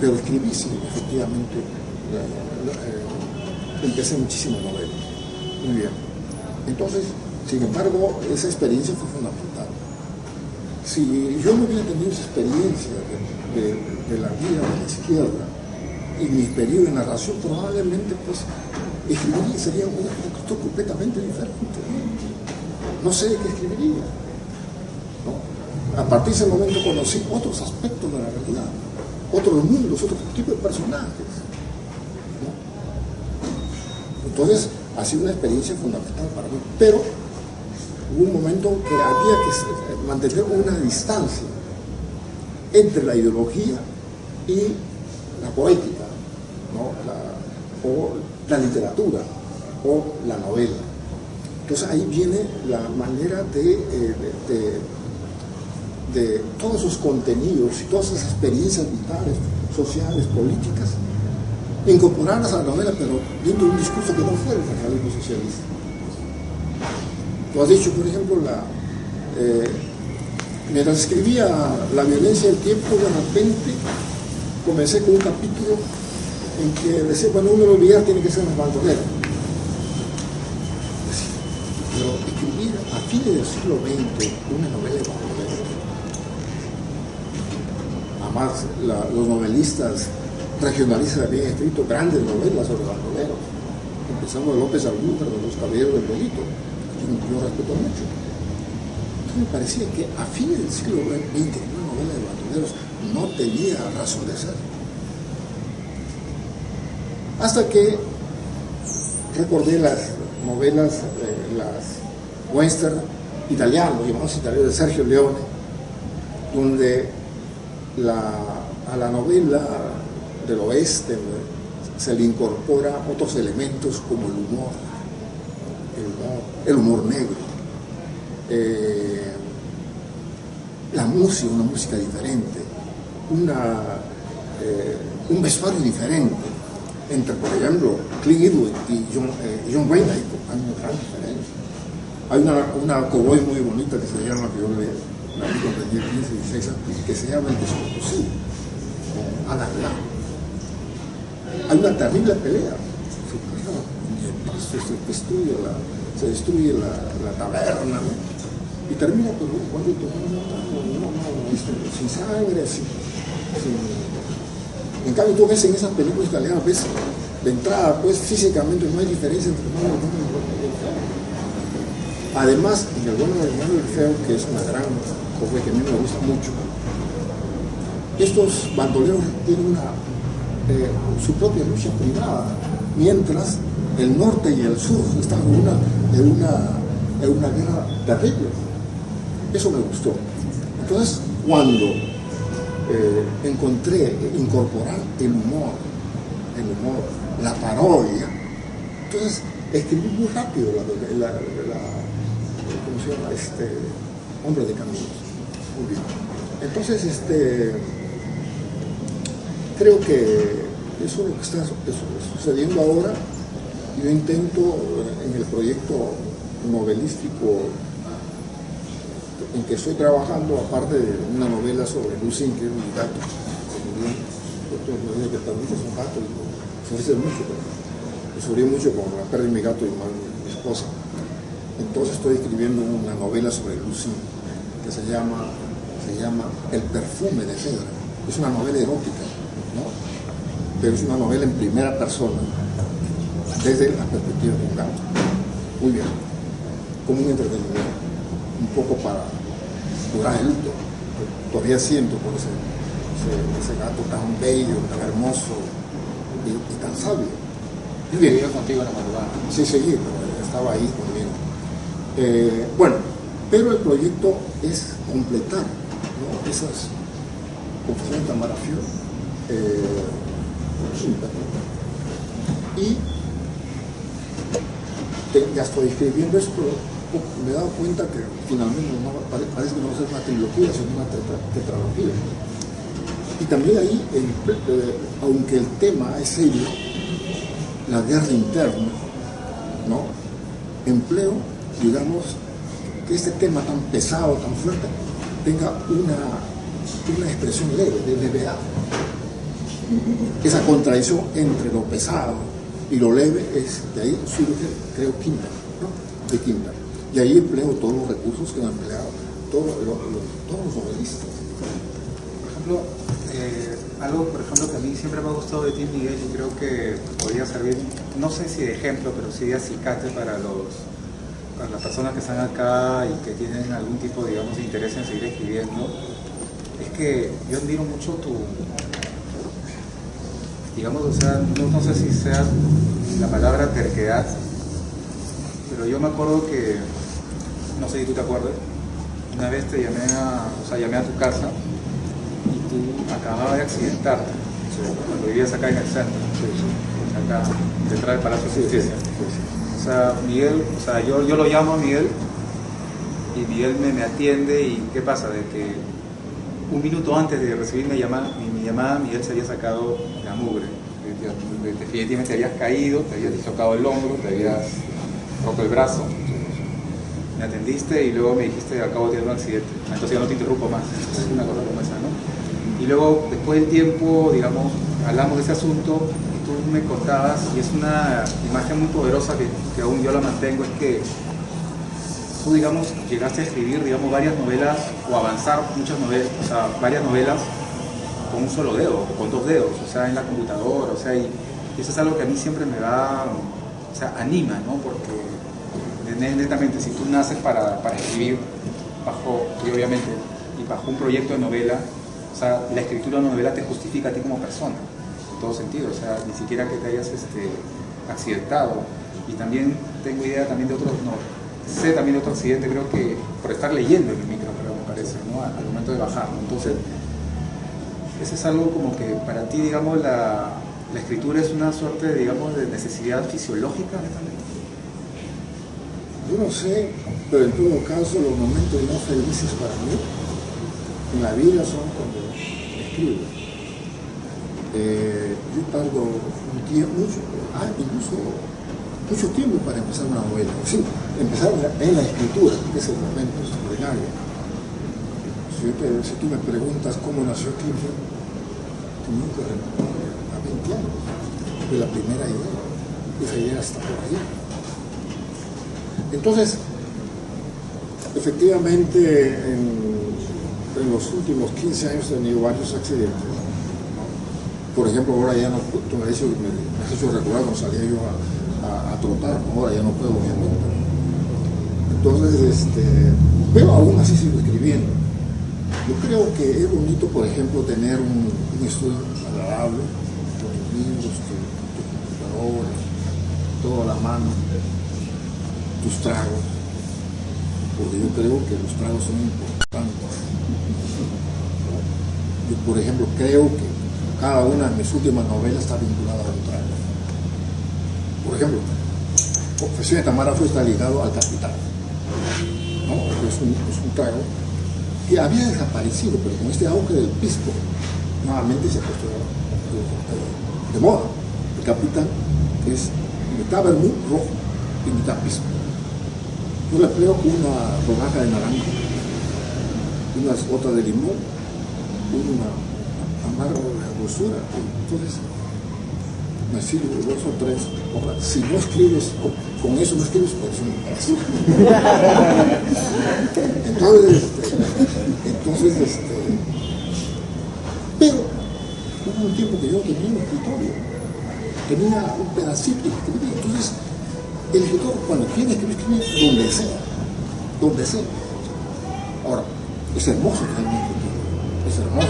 [SPEAKER 2] pero escribí, sí, efectivamente, empecé muchísimas novelas. Muy bien. Entonces, sin embargo, esa experiencia fue fundamental. Si yo no hubiera tenido esa experiencia de la vida de la izquierda y mi periodo de narración, probablemente pues escribiría, sería una cuestión completamente diferente. No sé qué escribiría, ¿no? A partir de ese momento conocí otros aspectos de la realidad, otros mundos, otros tipos de personajes, ¿no? Entonces ha sido una experiencia fundamental para mí, pero hubo un momento que había que mantener una distancia entre la ideología y la poética, ¿no? o la literatura, o la novela. Entonces ahí viene la manera de todos esos contenidos y todas esas experiencias vitales, sociales, políticas, incorporarlas a la novela, pero viendo un discurso que no fuera el realismo socialista. Tú has dicho, por ejemplo, mientras escribía La violencia del tiempo, de repente comencé con un capítulo en que decía, cuando uno lo olvida tiene que ser más bandolero. Pero escribir a fines del siglo XX una novela de bandolero. Además, los novelistas regionalistas habían escrito grandes novelas sobre bandoleros, empezando de López Almújar, de Los Caballeros del Delito, yo respeto mucho. Entonces me parecía que a fines del siglo XX una novela de bandoleros no tenía razón de ser. Hasta que recordé las novelas, las western italianos, llamados italianos, de Sergio Leone, donde a la novela del oeste se le incorpora otros elementos como el humor negro, la música, una música diferente, un vestuario diferente. Entre, por ejemplo, Clint Eastwood y John Wayne hay una gran diferencia. Hay una cowboy muy bonita que se llama, que yo la vi cuando tenía 15, 16 años, que se llama El Desconocido, con Alan Ladd. Hay una terrible pelea. Se destruye la taberna, ¿no? Y termina con un cuadrito sin sangre, En cambio, tú ves en esas películas italianas, ves de entrada, pues físicamente no hay diferencia entre el bueno y el feo. Además, en el bueno, el malo y el feo, que es una gran cosa que a mí me gusta mucho, estos bandoleros tienen su propia lucha privada, mientras el norte y el sur están en una guerra terrible. Eso me gustó. Entonces, cuando encontré incorporar el humor, la parodia, entonces escribí muy rápido ¿cómo se llama? Hombre de Caminos. Muy bien. Entonces, creo que eso es lo que está sucediendo ahora. Yo intento en el proyecto novelístico en que estoy trabajando, aparte de una novela sobre Lucien, que es mi gato, que también es un gato, y se dice mucho, pero me sufrí mucho con la pérdida de mi gato y mi esposa. Entonces estoy escribiendo una novela sobre Lucien que se llama El perfume de Fedra. Es una novela erótica, ¿no? Pero es una novela en primera persona, desde la perspectiva de un gato. Muy bien, como un entretenimiento, un poco para curar el luto. Todavía siento por ese gato tan bello, tan hermoso y tan sabio.
[SPEAKER 1] ¿Y vivió contigo en la madrugada?
[SPEAKER 2] Sí, estaba ahí conmigo. Bueno, pero el proyecto es completar, ¿no? Esas confesiones tan maravillosas, y ya estoy escribiendo esto. Me he dado cuenta que finalmente parece que no va a ser una trilogía, sino una tetralogía. Y también ahí, aunque el tema es serio, la guerra interna, ¿no? Empleo, digamos, que este tema tan pesado, tan fuerte, tenga una expresión leve, de levedad. Esa contradicción entre lo pesado y lo leve, de ahí surge, creo, Quimper, ¿no? De Quimper. Y ahí empleo todos los recursos que han empleado todos los novelistas.
[SPEAKER 1] Por ejemplo, algo que a mí siempre me ha gustado de ti, Miguel, y creo que podría servir, no sé si de ejemplo, pero sí de acicate para las personas que están acá y que tienen algún tipo, digamos, de interés en seguir escribiendo, es que yo admiro mucho digamos, o sea, no sé si sea la palabra terquedad, pero yo me acuerdo que, no sé si tú te acuerdas, una vez te llamé a tu casa y tú acababas de accidentarte, cuando vivías acá en el centro, acá detrás del Palacio de Justicia. sea, Miguel, o sea, yo lo llamo a Miguel y Miguel me atiende y ¿qué pasa? De que un minuto antes de recibir mi llamada, Miguel se había sacado la mugre. Definitivamente te habías caído, te habías dislocado el hombro, te habías roto el brazo. Me atendiste y luego me dijiste, acabo de tener un accidente. Entonces ya no te interrumpo más. Es una cosa como esa, ¿no? Y luego, después del tiempo, digamos, hablamos de ese asunto y tú me contabas, y es una imagen muy poderosa que aún yo la mantengo, es que tú, digamos, llegaste a escribir, digamos, varias novelas o avanzar muchas novelas, o sea, varias novelas con un solo dedo, o con 2 dedos, o sea, en la computadora, o sea, y eso es algo que a mí siempre me da, o sea, anima, ¿no? Porque netamente, si tú naces para escribir bajo, y obviamente, y bajo un proyecto de novela, o sea, la escritura de una novela te justifica a ti como persona, en todo sentido, o sea, ni siquiera que te hayas accidentado. Y también tengo idea también de otros, no, sé también de otro accidente, creo que por estar leyendo en el micro, creo, me parece, ¿no? Al momento de bajar, ¿no? Entonces, eso es algo como que para ti, digamos, la escritura es una suerte, digamos, de necesidad fisiológica, netamente.
[SPEAKER 2] Yo no sé, pero en todo caso los momentos más felices para mí en la vida son cuando escribo. Yo tardo un tiempo, incluso mucho tiempo para empezar una novela. Sí, empezar en la escritura, que es el momento extraordinario. Si tú me preguntas cómo nació Clifford, tengo que responder a 20 años de la primera idea. Esa idea está por ahí. Entonces, efectivamente, en los últimos 15 años he tenido varios accidentes. Por ejemplo, ahora ya no, tú me has hecho recordar cuando salía yo a trotar, ¿no? Ahora ya no puedo, obviamente. Entonces, pero aún así sigo escribiendo. Yo creo que es bonito, por ejemplo, tener un estudio agradable, con tus libros, tu computadora, todo a la mano, tus tragos, porque yo creo que los tragos son importantes. Yo, por ejemplo, creo que cada una de mis últimas novelas está vinculada a un trago. Por ejemplo, Confesión de Tamara Fue está ligado al Capitán, ¿no? Es un trago que había desaparecido, pero con este auge del pisco, nuevamente se ha puesto de moda. El Capitán es mitad vermut rojo y mitad pisco. Yo le empleo una rodaja de naranja, unas gotas de limón, una amargo de dulzura. Entonces, me sirvo 2 o 3. Ahora, si no escribes con eso, no escribes por eso. Entonces, pero hubo un tiempo que yo tenía un escritorio, tenía un pedacito y escribía. Entonces, el escritor, cuando quiere escribir, escribe donde sea. Ahora, es hermoso tener un escritorio, es hermoso,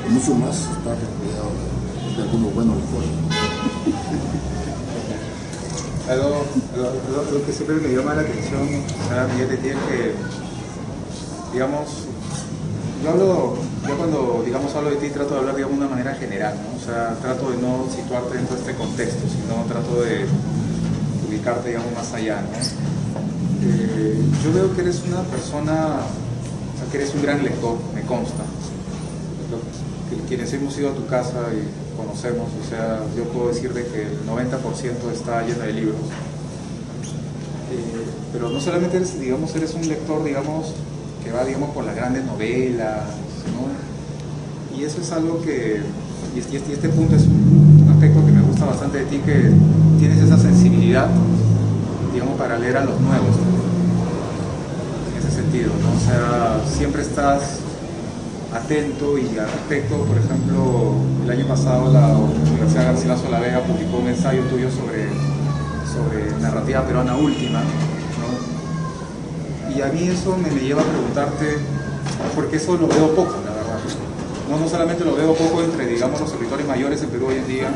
[SPEAKER 2] y mucho más estar rodeado de algunos buenos lectores.
[SPEAKER 1] Algo que siempre me llama la atención, Miguel, es que, digamos, yo cuando, digamos, hablo de ti, trato de hablar, digamos, de una manera general, ¿no? O sea, trato de no situarte dentro de este contexto, sino trato de ubicarte, digamos, más allá, ¿no? Yo veo que eres una persona, o sea, que eres un gran lector, me consta. Quienes hemos ido a tu casa y conocemos, o sea, yo puedo decir de que el 90% está lleno de libros. Pero no solamente eres, digamos, eres un lector, digamos, que va, digamos, por las grandes novelas, ¿no? Y eso es algo que, y este punto es un aspecto que me gusta bastante de ti, que tienes esa sensibilidad, digamos, para leer a los nuevos, en ese sentido, ¿no? O sea, siempre estás atento. Y al respecto, por ejemplo, el año pasado la Universidad Garcilaso de la Vega publicó un ensayo tuyo sobre narrativa peruana última, ¿no? Y a mí eso me lleva a preguntarte, porque eso lo veo poco, la verdad. No solamente lo veo poco entre, digamos, los escritores mayores en Perú hoy en día,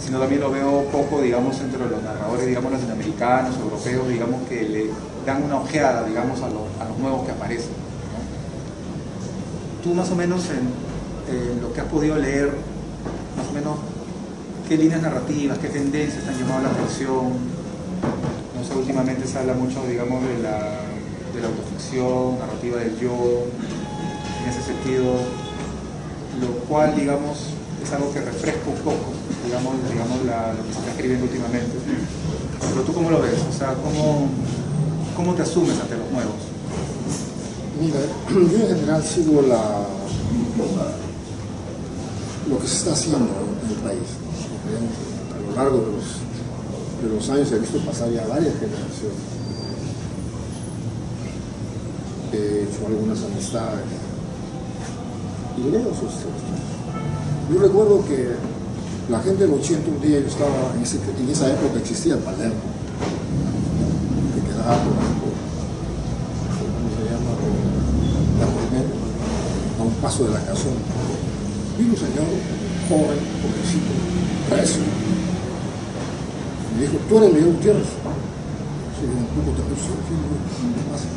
[SPEAKER 1] sino también lo veo poco, digamos, entre los narradores, digamos, latinoamericanos, europeos, digamos, que le dan una ojeada, digamos, a los nuevos que aparecen. Tú más o menos en lo que has podido leer, más o menos, ¿qué líneas narrativas, qué tendencias te han llamado la atención? ¿No? No sé, últimamente se habla mucho, digamos, de la autoficción, narrativa del yo, en ese sentido, lo cual, digamos, es algo que refresca un poco, digamos lo que se está escribiendo últimamente. Pero tú, ¿cómo lo ves? O sea, ¿cómo te asumes ante los nuevos?
[SPEAKER 2] Mira, yo en general sigo lo que se está haciendo en el país. A lo largo de los años he visto pasar ya varias generaciones. He hecho algunas amistades y leo sus textos. Yo recuerdo que la gente del 80, un día yo estaba, en esa época existía el Palermo, que quedaba por ¿cómo se llama? La primera, a un paso de la casona. Y un señor joven, pobrecito, recio, me dijo: ¿tú eres Miguel Gutiérrez? Sí, un poco te puso, ¿qué pasa?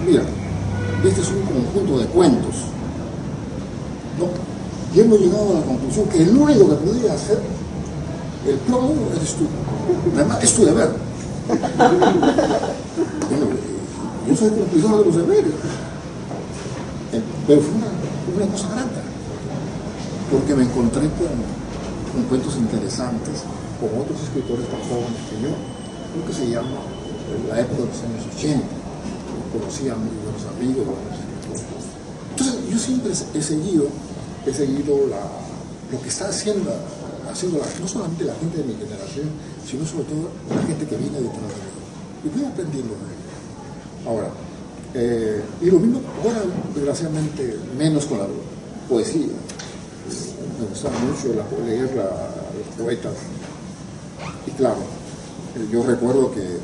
[SPEAKER 2] Mira, este es un conjunto de cuentos, ¿no? Y hemos llegado a la conclusión que el único que podría hacer el plomo eres tú. Además, es tu deber. Bueno, yo soy cumplidor de los deberes. Pero fue una cosa grande, porque me encontré con cuentos interesantes, con otros escritores tan jóvenes que yo, lo que se llama la época de los años 80. Conocí a muy buenos amigos, buenos escritores. Entonces, yo siempre he seguido lo que está haciendo no solamente la gente de mi generación, sino sobre todo la gente que viene detrás de mí. Y voy aprendiendo de ellos. Ahora, y lo mismo ahora, desgraciadamente, menos con la poesía. Me gusta mucho leer los poetas. Y claro, yo recuerdo que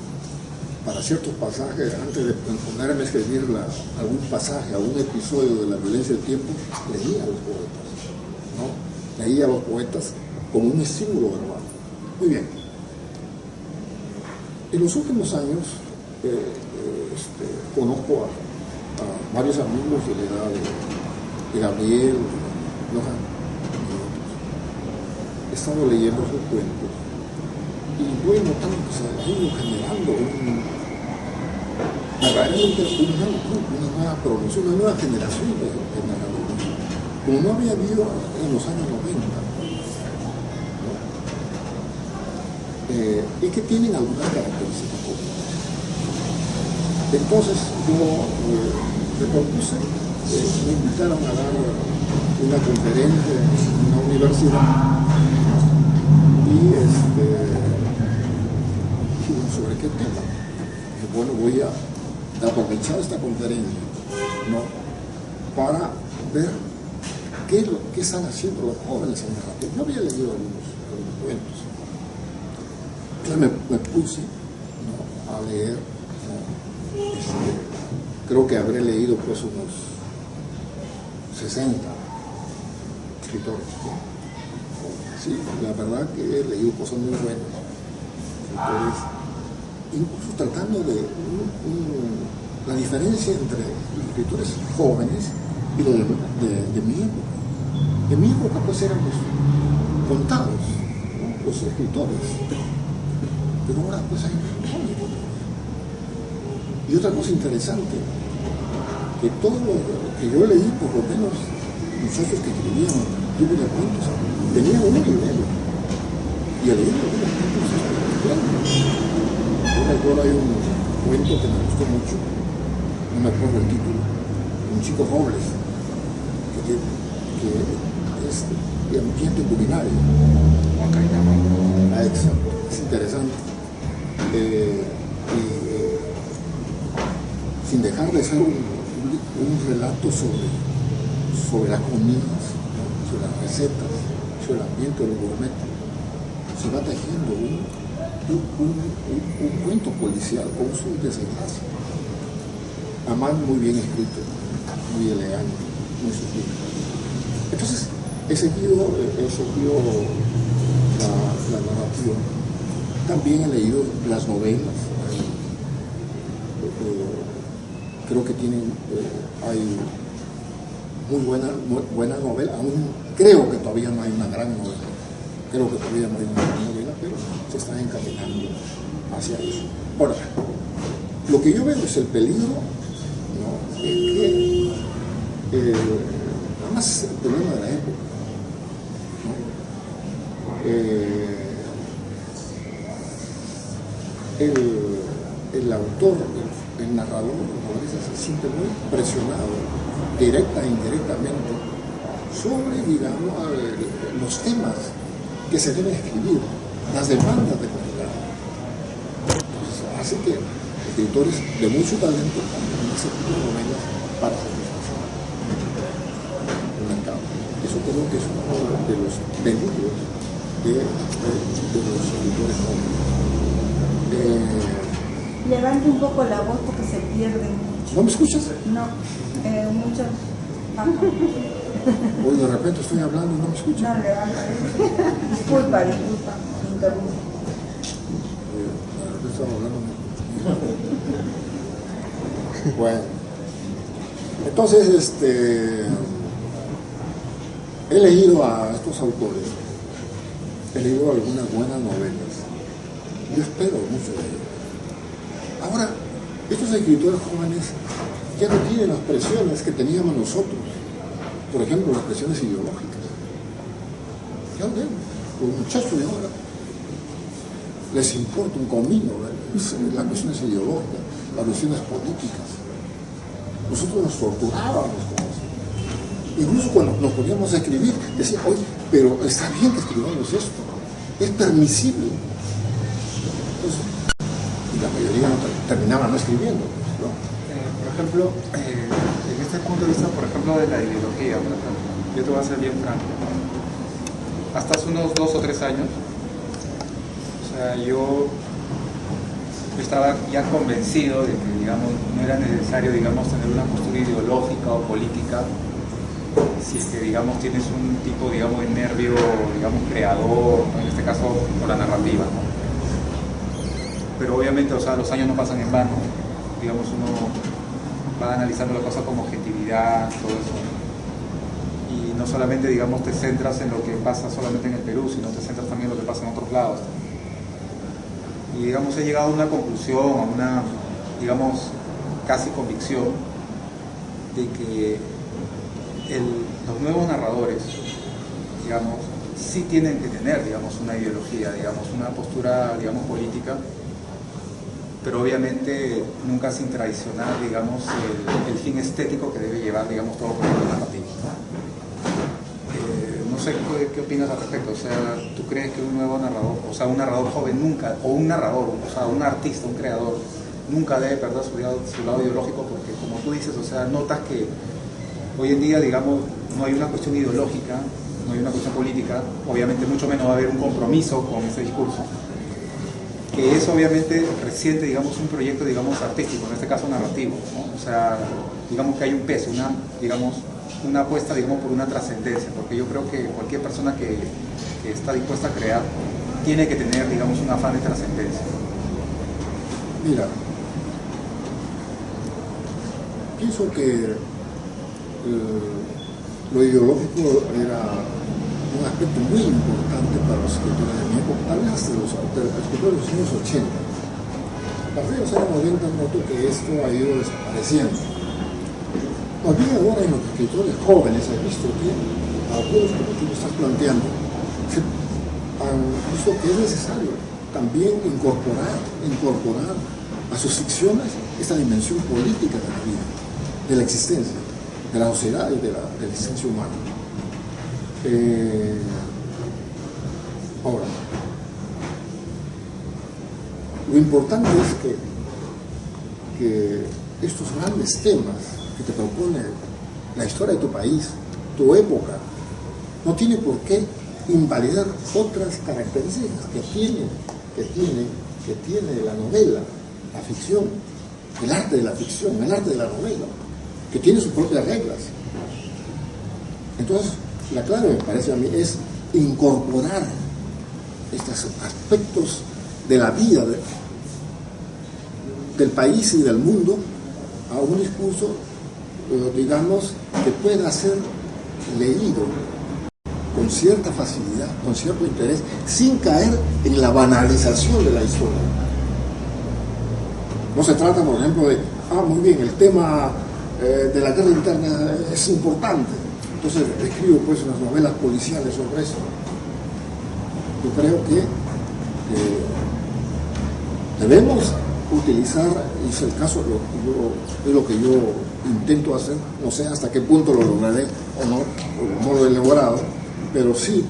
[SPEAKER 2] para ciertos pasajes, antes de ponerme a escribir algún pasaje, algún episodio de la violencia del tiempo, leía a los poetas, ¿no? Leía a los poetas como un estímulo verbal. Muy bien. En los últimos años conozco a varios amigos de la edad de Gabriel, de Johan y otros. He estado leyendo sus cuentos y voy notando que se ha ido generando verdaderamente una nueva promoción, una nueva generación de narradores, como no había habido en los años 90, ¿no? Y que tienen algunas características comunes. Entonces yo me propuse, me invitaron a dar una conferencia en una universidad y ¿sobre qué tema? Dije, bueno, voy a aprovechar esta conferencia, ¿no?, para ver qué están haciendo los jóvenes en narrativa. Yo había leído algunos cuentos. Entonces me puse, ¿no?, a leer, ¿no? Creo que habré leído pues unos 60 escritores, ¿no? Sí, la verdad que he leído cosas muy buenas, escritores, incluso tratando de la diferencia entre los escritores jóvenes y los de mi época. De mi época pues eran los contados, ¿no?, los escritores, pero ahora pues hay jóvenes. Y otra cosa interesante, que todo lo que yo leí, por lo menos muchachos que escribían libros de cuentos, tenían un nivel, y el libro de los cuentos es estupendo. Yo recuerdo, hay un cuento que me gustó mucho, no me acuerdo el título, un chico joven que es de ambiente culinario. Exacto, es interesante. Sin dejar de ser un relato sobre las comidas, ¿no?, sobre las recetas, sobre el ambiente de los gourmet, se va tejiendo un cuento policial con su desenlace. Además, muy bien escrito, muy elegante, muy sutil. Entonces, he seguido la narrativa. También he leído las novelas. Creo que hay muy buena novela. Aún creo que todavía no hay una gran novela. pero se están encaminando hacia eso. Ahora, lo que yo veo es el peligro, ¿no? Que además es el problema de la época, ¿no? El autor, el narrador, a veces se siente muy presionado, directa e indirectamente, sobre, digamos, los temas que se deben escribir, las demandas de comunidad. Entonces, hace que escritores de mucho talento también ese tipo de novelas para satisfacer el mercado. Eso creo que es uno de los peligros de los escritores jóvenes.
[SPEAKER 3] Levante un poco la voz porque se pierde mucho.
[SPEAKER 2] ¿No me escuchas?
[SPEAKER 3] No, mucho.
[SPEAKER 2] Hoy de repente estoy hablando y no me escuchas.
[SPEAKER 3] No, levanta. Disculpa, me interrumpo.
[SPEAKER 2] De repente estaba hablando. Bueno, entonces he leído a estos autores, he leído algunas buenas novelas. Yo espero mucho de ellos. Ahora, estos escritores jóvenes ya no tienen las presiones que teníamos nosotros. Por ejemplo, las presiones ideológicas. Ya no tienen. Los muchachos de ahora les importa un comino las cuestiones ideológicas, las cuestiones políticas. Nosotros nos torturábamos con eso. Incluso cuando nos poníamos a escribir, decía, oye, pero está bien que escribamos esto, es permisible. Entonces, y la mayoría terminaba no escribiendo, ¿no?
[SPEAKER 1] Por ejemplo, en este punto de vista, por ejemplo, de la ideología, por ejemplo, yo te voy a ser bien franco. Hasta hace unos 2 o 3 años, o sea, yo estaba ya convencido de que, digamos, no era necesario, digamos, tener una postura ideológica o política si es que, digamos, tienes un tipo, digamos, de nervio, digamos, creador, ¿no? En este caso, por la narrativa, ¿no? Pero obviamente, o sea, los años no pasan en vano, digamos, uno va analizando la cosa con objetividad, todo eso, y no solamente, digamos, te centras en lo que pasa solamente en el Perú, sino te centras también en lo que pasa en otros lados. Y, digamos, he llegado a una conclusión, a una, digamos, casi convicción de que los nuevos narradores, digamos, sí tienen que tener, digamos, una ideología, digamos, una postura, digamos, política, pero obviamente nunca sin traicionar, digamos, el fin estético que debe llevar, digamos, todo proyecto narrativo. No sé qué opinas al respecto. O sea, ¿tú crees que un nuevo narrador, o sea, un narrador joven nunca, o un narrador, o sea, un artista, un creador, nunca debe perder su lado ideológico? Porque, como tú dices, o sea, notas que hoy en día, digamos, no hay una cuestión ideológica, no hay una cuestión política, obviamente mucho menos va a haber un compromiso con ese discurso, que es obviamente reciente, digamos, un proyecto, digamos, artístico, en este caso narrativo, ¿no? O sea, digamos que hay un peso, una apuesta, digamos, por una trascendencia, porque yo creo que cualquier persona que está dispuesta a crear tiene que tener, digamos, un afán de trascendencia.
[SPEAKER 2] Mira, pienso que lo ideológico era un aspecto muy importante para los escritores de mi época, tal vez hasta los escritores de los años 80. A partir de los años 90 noto que esto ha ido desapareciendo. Aquí ahora en los escritores jóvenes he visto que algunos, como tú lo estás planteando, han visto que es necesario también incorporar a sus ficciones esta dimensión política de la vida, de la existencia, de la sociedad y de la existencia humana. Ahora, lo importante es que estos grandes temas que te propone la historia de tu país, tu época, no tiene por qué invalidar otras características que tiene la novela, la ficción, el arte de la ficción, el arte de la novela, que tiene sus propias reglas. Entonces, la clave, me parece a mí, es incorporar estos aspectos de la vida del país y del mundo a un discurso, digamos, que pueda ser leído con cierta facilidad, con cierto interés, sin caer en la banalización de la historia. No se trata, por ejemplo, de, muy bien, el tema de la guerra interna es importante, entonces escribo pues unas novelas policiales sobre eso. Yo creo que debemos utilizar, y es el caso, es lo que yo intento hacer, no sé hasta qué punto lo lograré o no lo he logrado, pero sí,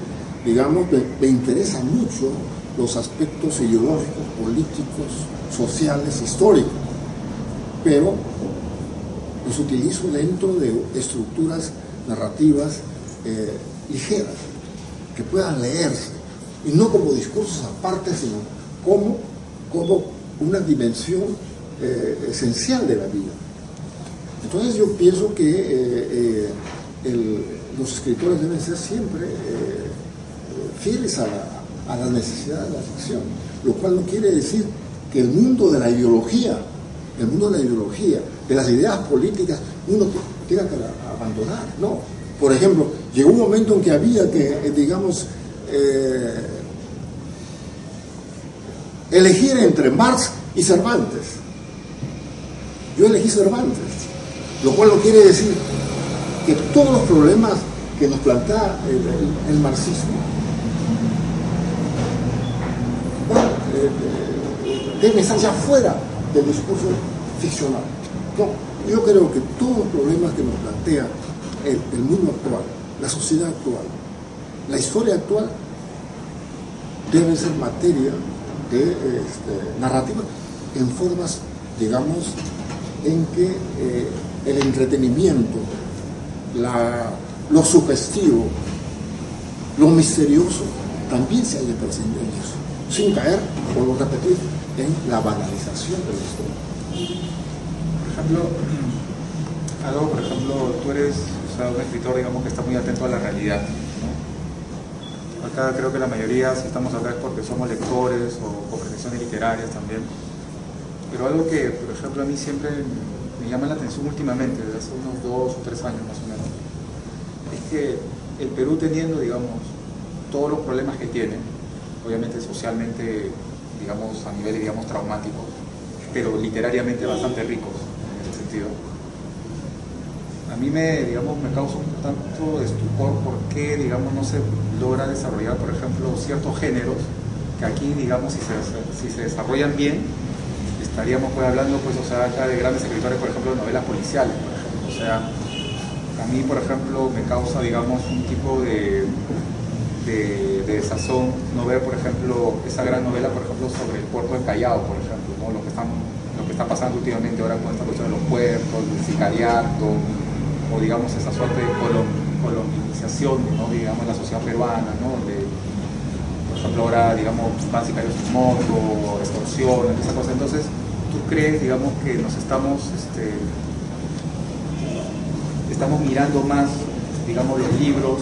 [SPEAKER 2] digamos, me interesan mucho los aspectos ideológicos, políticos, sociales, históricos, pero los utilizo dentro de estructuras narrativas ligeras, que puedan leerse, y no como discursos aparte, sino como una dimensión esencial de la vida. Entonces yo pienso que los escritores deben ser siempre fieles a la necesidad de la ficción, lo cual no quiere decir que el mundo de la ideología, de las ideas políticas, uno tenga que abandonar, no. Por ejemplo, llegó un momento en que había que, digamos, elegir entre Marx y Cervantes. Yo elegí Cervantes, lo cual no quiere decir que todos los problemas que nos plantea el marxismo deben estar ya fuera del discurso ficcional. No, yo creo que todos los problemas que nos plantea el mundo actual, la sociedad actual, la historia actual, deben ser materia de narrativa en formas, digamos, en que el entretenimiento, lo sugestivo, lo misterioso, también se haya presente en eso, sin caer, vuelvo a repetir, en la banalización de la historia.
[SPEAKER 1] Por ejemplo, tú eres un escritor, digamos, que está muy atento a la realidad, ¿no? Acá creo que la mayoría, si estamos acá, es porque somos lectores o profesiones literarias también. Pero algo que, por ejemplo, a mí siempre me llama la atención últimamente, desde hace unos 2 o 3 años más o menos, es que el Perú, teniendo, digamos, todos los problemas que tiene, obviamente socialmente, digamos, a niveles, digamos, traumáticos, pero literariamente bastante ricos en ese sentido. A mí me causa un tanto de estupor por qué, digamos, no se logra desarrollar, por ejemplo, ciertos géneros que aquí, digamos, si se desarrollan bien, estaríamos pues hablando, pues, o sea, acá de grandes escritores, por ejemplo, de novelas policiales, por ejemplo. O sea, a mí, por ejemplo, me causa, digamos, un tipo de desazón no ver, por ejemplo, esa gran novela, por ejemplo, sobre el puerto de Callao, por ejemplo, ¿no? Lo que está pasando últimamente ahora con esta cuestión de los puertos, del sicariato, o digamos esa suerte de colonización, ¿no? Digamos, la sociedad peruana, ¿no? Donde, por ejemplo, ahora, digamos, van sicarios en moto, extorsión, esa cosa. Entonces, ¿tú crees, digamos, que nos estamos mirando más, digamos, los libros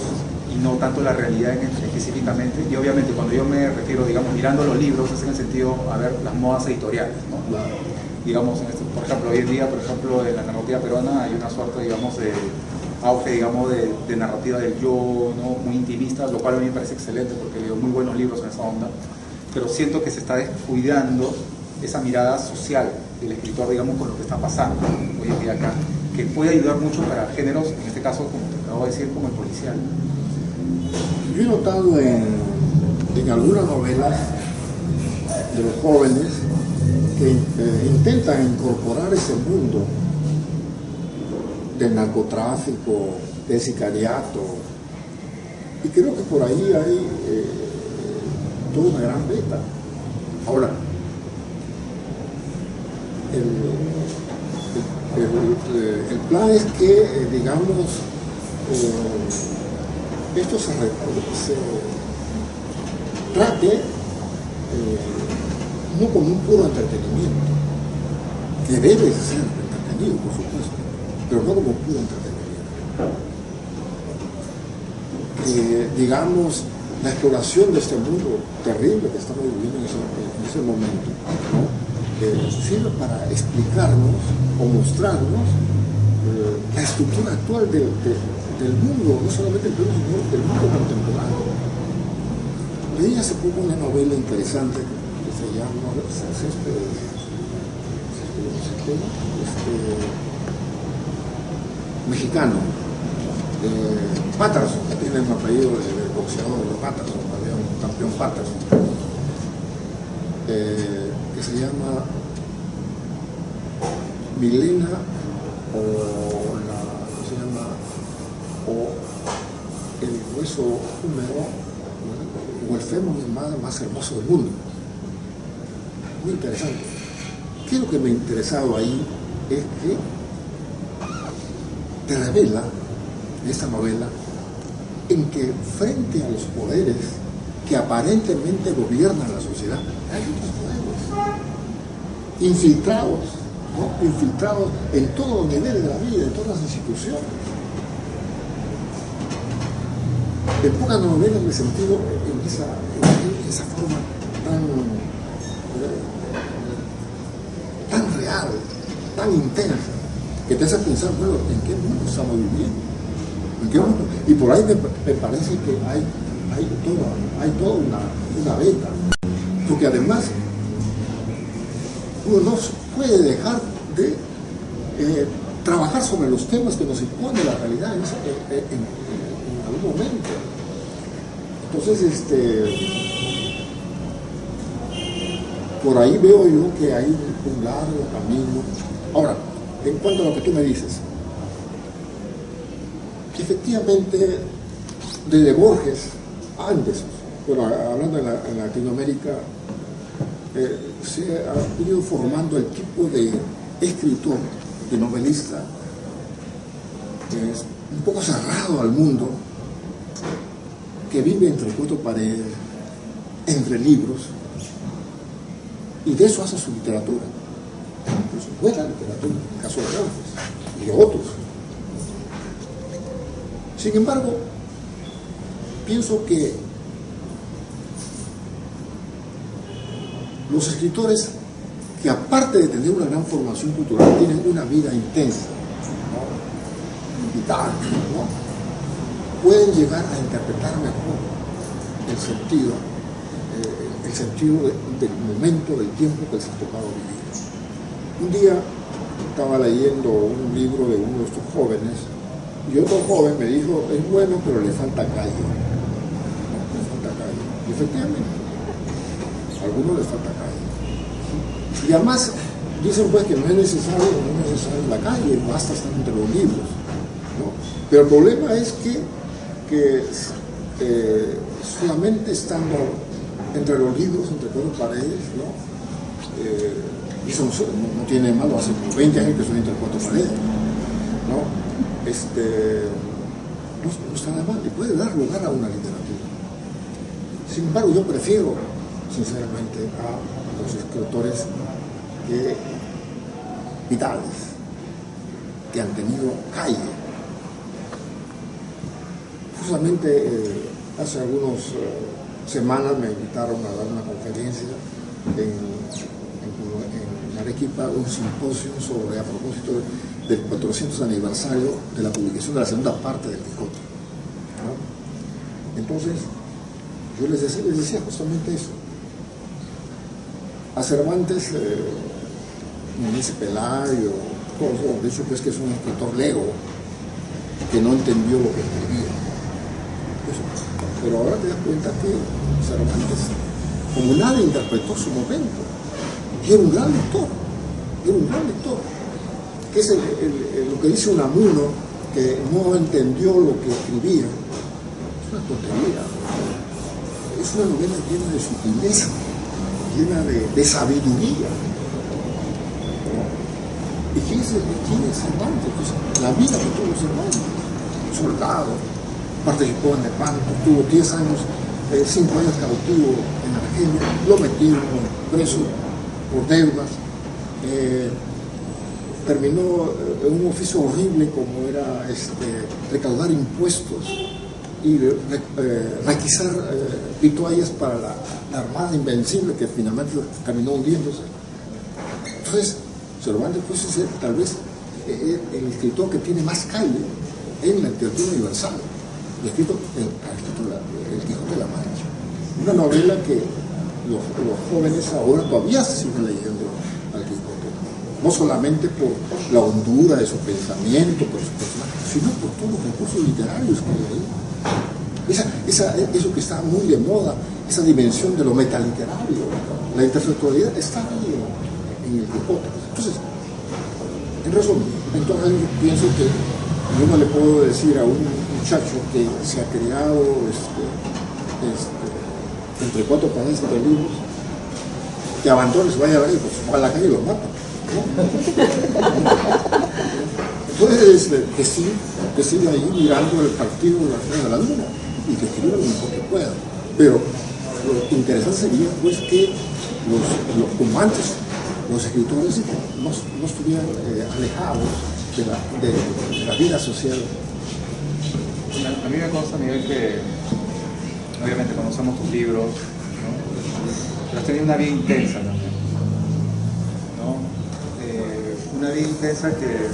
[SPEAKER 1] y no tanto la realidad específicamente? Y obviamente cuando yo me refiero, digamos, mirando los libros, es en el sentido, a ver, las modas editoriales, ¿no? Digamos, por ejemplo, hoy en día, por ejemplo, en la narrativa peruana hay una suerte, digamos, de auge, digamos, de narrativa del yo, ¿no? Muy intimista, lo cual a mí me parece excelente porque leo muy buenos libros en esa onda, pero siento que se está descuidando esa mirada social del escritor, digamos, con lo que está pasando hoy en día acá, que puede ayudar mucho para géneros, en este caso, como te acabo de decir, como el policial.
[SPEAKER 2] Yo he notado en algunas novelas de los jóvenes que intentan incorporar ese mundo del narcotráfico, del sicariato, y creo que por ahí hay toda una gran beta. Ahora, el plan es que, digamos, esto se trate no como un puro entretenimiento, que debe ser entretenido, por supuesto, pero no como un puro entretenimiento. Digamos, la exploración de este mundo terrible que estamos viviendo en ese momento, ¿no? Sirve para explicarnos o mostrarnos la estructura actual del mundo, no solamente del Perú, sino del mundo contemporáneo. Leí hace poco una novela interesante que se llama mexicano, Patterson, que tiene un apellido de boxeador de Patterson, había un campeón Patterson, que se llama Milena o el hueso húmedo o el fémur más hermoso del mundo. Muy interesante. ¿Qué es lo que me ha interesado ahí? Es que te revela esta novela en que frente a los poderes que aparentemente gobiernan la sociedad, hay otros poderes infiltrados, ¿no? Infiltrados en todos los niveles de la vida, en todas las instituciones. En pocas novelas me he sentido en esa forma tan real, tan intensa, que te hace pensar, bueno, ¿en qué mundo estamos viviendo? ¿En qué mundo? Y por ahí me parece que hay toda una beta, porque además uno no puede dejar de trabajar sobre los temas que nos impone la realidad en algún momento. Entonces, por ahí veo yo que hay un largo camino. Ahora, en cuanto a lo que tú me dices, efectivamente, desde Borges, antes, bueno, hablando en Latinoamérica, se ha ido formando el tipo de escritor, de novelista, que es un poco cerrado al mundo, que vive entre cuatro paredes, entre libros, y de eso hace su literatura. Incluso buena literatura, en el caso de Borges y de otros. Sin embargo, pienso que los escritores que, aparte de tener una gran formación cultural, tienen una vida intensa, ¿no? Vital, ¿no? Pueden llegar a interpretar mejor el sentido del momento, del tiempo que les ha tocado vivir. Un día estaba leyendo un libro de uno de estos jóvenes y otro joven me dijo, es bueno, pero le falta calle. Le falta calle. Y efectivamente, a algunos les falta calle. Y además dicen pues que no es necesario la calle, basta estar entre los libros, ¿no? Pero el problema es que solamente estando entre los libros, entre cuatro paredes, ¿no? Y no tiene malo, hace como 20 años que son entre cuatro paredes, ¿no? No está nada mal y puede dar lugar a una literatura. Sin embargo, yo prefiero sinceramente a los escritores vitales, que han tenido calle. Justamente hace algunas semanas me invitaron a dar una conferencia en Arequipa, un simposio sobre, a propósito del 400 aniversario de la publicación de la segunda parte del Quijote, ¿no? Entonces yo les decía justamente eso. A Cervantes me dice Pelayo, de hecho pues que es un escritor lego que no entendió lo que escribía. Pero ahora te das cuenta que Cervantes, como nadie interpretó su momento, y era un gran lector, que es lo que dice Unamuno, que no entendió lo que escribía. Es una tontería, es una novela llena de sutileza, llena de sabiduría. ¿Y quién es Cervantes? Pues la vida que tuvo Cervantes, soldado, participó en Lepanto, tuvo 10 años, 5 años cautivo en Argelia, lo metieron preso por deudas, terminó en un oficio horrible como era recaudar impuestos y requisar vituallas para la Armada Invencible, que finalmente terminó hundiéndose. Entonces, Cervantes puede ser tal vez el escritor que tiene más calle en la literatura universal. El Quijote de la Mancha. Una novela que los jóvenes ahora todavía se siguen leyendo al Quijote. No solamente por la hondura de su pensamiento, por sus personajes, sino por todos los recursos literarios que hay ahí. Eso que está muy de moda, esa dimensión de lo metaliterario, la intersectualidad está ahí en el Quijote. Entonces, en resumen, entonces yo pienso que yo no le puedo decir a un muchacho que se ha criado entre cuatro paredes de libros que abandone, se vaya a ver, pues va a la calle y lo mata, ¿no? Entonces, que siga ahí mirando el partido de la luna y que escriba lo mejor que pueda. Pero lo interesante sería pues que los fumantes, los escritores no estuvieran alejados de la vida social.
[SPEAKER 1] A mí me consta, Miguel, que obviamente conocemos tus libros, ¿no? Pero has tenido una vida intensa también, ¿no? Una vida intensa que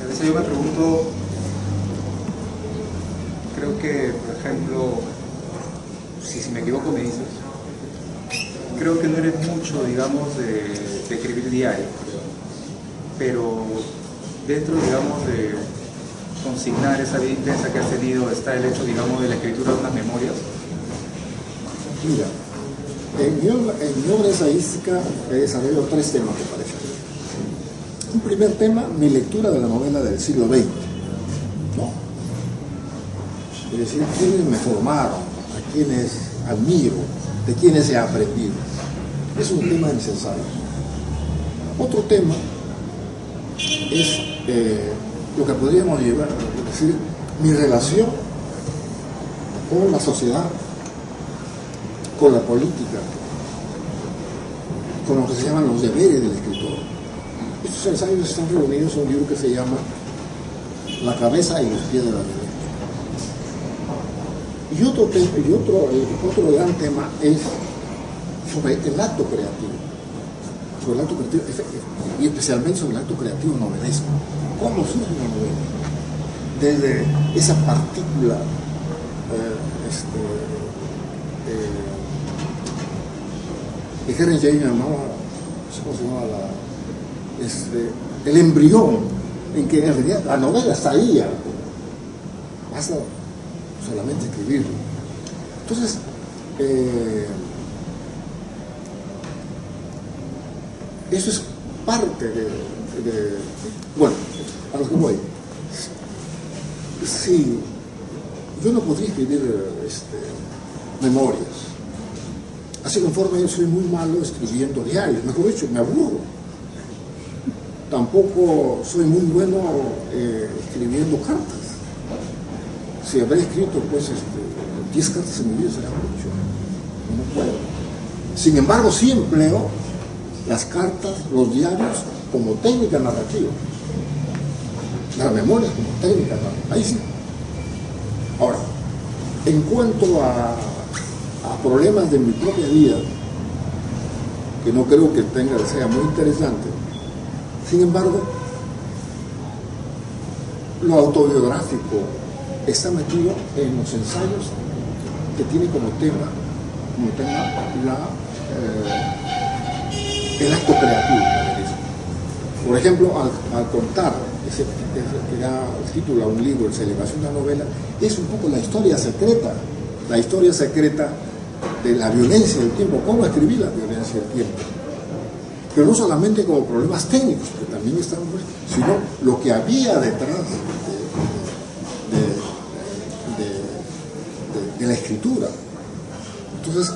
[SPEAKER 1] a veces yo me pregunto, creo que, por ejemplo, si me equivoco me dices, creo que no eres mucho, digamos, de escribir diario, pero dentro, digamos, de consignar esa vida intensa que has tenido está el hecho, digamos, de la escritura de unas memorias.
[SPEAKER 2] Mira, en mi obra ensayística he desarrollado tres temas, me parece. Un primer tema, mi lectura de la novela del siglo XX, ¿no? Es decir, quiénes me formaron, a quienes admiro, de quienes he aprendido. Es un tema de mis ensayos. Otro tema es lo que podríamos llevar, es decir, mi relación con la sociedad, con la política, con lo que se llaman los deberes del escritor. Estos ensayos están reunidos en un libro que se llama La cabeza y los pies de la vida. Y otro gran tema es sobre el acto creativo. Sobre el acto creativo, y especialmente sobre el acto creativo novelesco. ¿Cómo surge una novela? Desde esa partícula que Henry James llamaba, ¿cómo se llamaba? El embrión, en que en realidad la novela está ahí, basta solamente escribirlo. Entonces, eso es parte bueno, a lo que voy. Sí, yo no podría escribir memorias. Así conforme yo soy muy malo escribiendo diarios, mejor dicho, me aburro. Tampoco soy muy bueno escribiendo cartas. Si habré escrito pues 10 cartas en mi vida será mucho. No puedo. Sin embargo, sí empleo las cartas, los diarios como técnica narrativa. Las memorias como técnica narrativa. Ahí sí. Ahora, en cuanto a problemas de mi propia vida, que no creo que sea muy interesante, sin embargo, lo autobiográfico está metido en los ensayos que tiene como tema el acto creativo. Por ejemplo, al contar, que da título a un libro, en celebración de una novela, es un poco la historia secreta de la violencia del tiempo, cómo escribir la violencia del tiempo. Pero no solamente como problemas técnicos, que también están, sino lo que había detrás de la escritura. Entonces,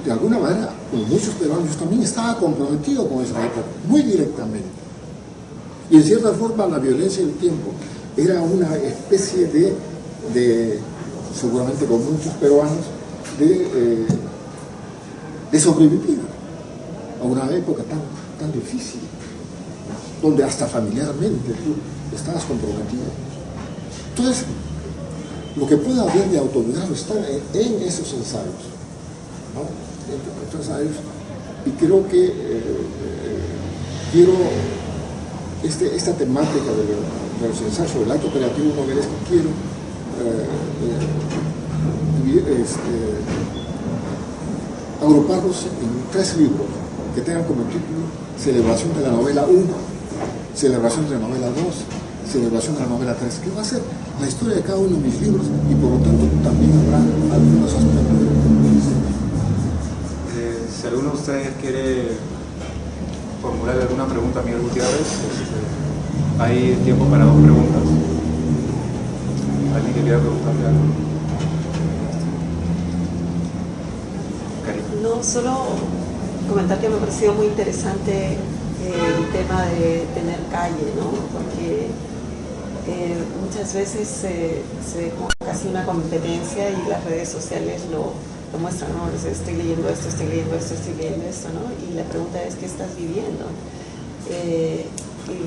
[SPEAKER 2] de alguna manera, como muchos peruanos, yo también estaba comprometido con esa época, muy directamente. Y en cierta forma la violencia del tiempo era una especie de seguramente con muchos peruanos, de sobrevivir a una época tan difícil, donde hasta familiarmente tú estabas comprometido. Entonces, lo que pueda haber de autobiográfico está en esos ensayos, ¿no? En estos ensayos, y creo que quiero esta temática de los ensayos sobre el acto creativo novelesco, quiero agruparlos en 3 libros que tengan como título Celebración de la novela 1, Celebración de la novela 2, Celebración de la novela 3, que va a ser la historia de cada uno de mis libros, y por lo tanto también habrá algunos aspectos.
[SPEAKER 1] Si alguno de ustedes quiere formular alguna pregunta a Miguel Gutiérrez, hay tiempo para 2 preguntas. ¿Alguien que quiera preguntarle algo?
[SPEAKER 4] No, solo comentar que me ha parecido muy interesante el tema de tener calle, ¿no? Porque muchas veces se ve como casi una competencia y las redes sociales lo muestran, ¿no? Estoy leyendo esto, estoy leyendo esto, estoy leyendo esto, ¿no? Y la pregunta es, ¿qué estás viviendo? Y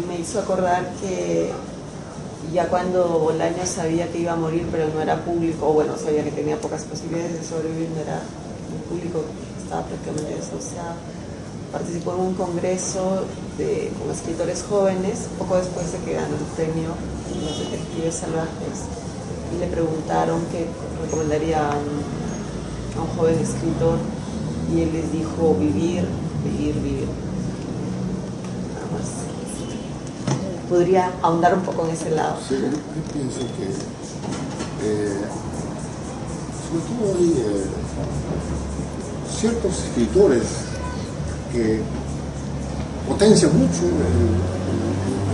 [SPEAKER 4] me hizo acordar que ya cuando Bolaños sabía que iba a morir, pero no era público, o bueno, sabía que tenía pocas posibilidades de sobrevivir, no era un público, estaba prácticamente desahuciado, participó en un congreso con escritores jóvenes, poco después de que ganó el premio Los Detectives Salvajes, y le preguntaron qué recomendaría a un joven escritor, y él les dijo: vivir, vivir, vivir. Nada más. Podría ahondar un poco en ese lado.
[SPEAKER 2] Sí, yo pienso que sobre todo hay ciertos escritores que potencian mucho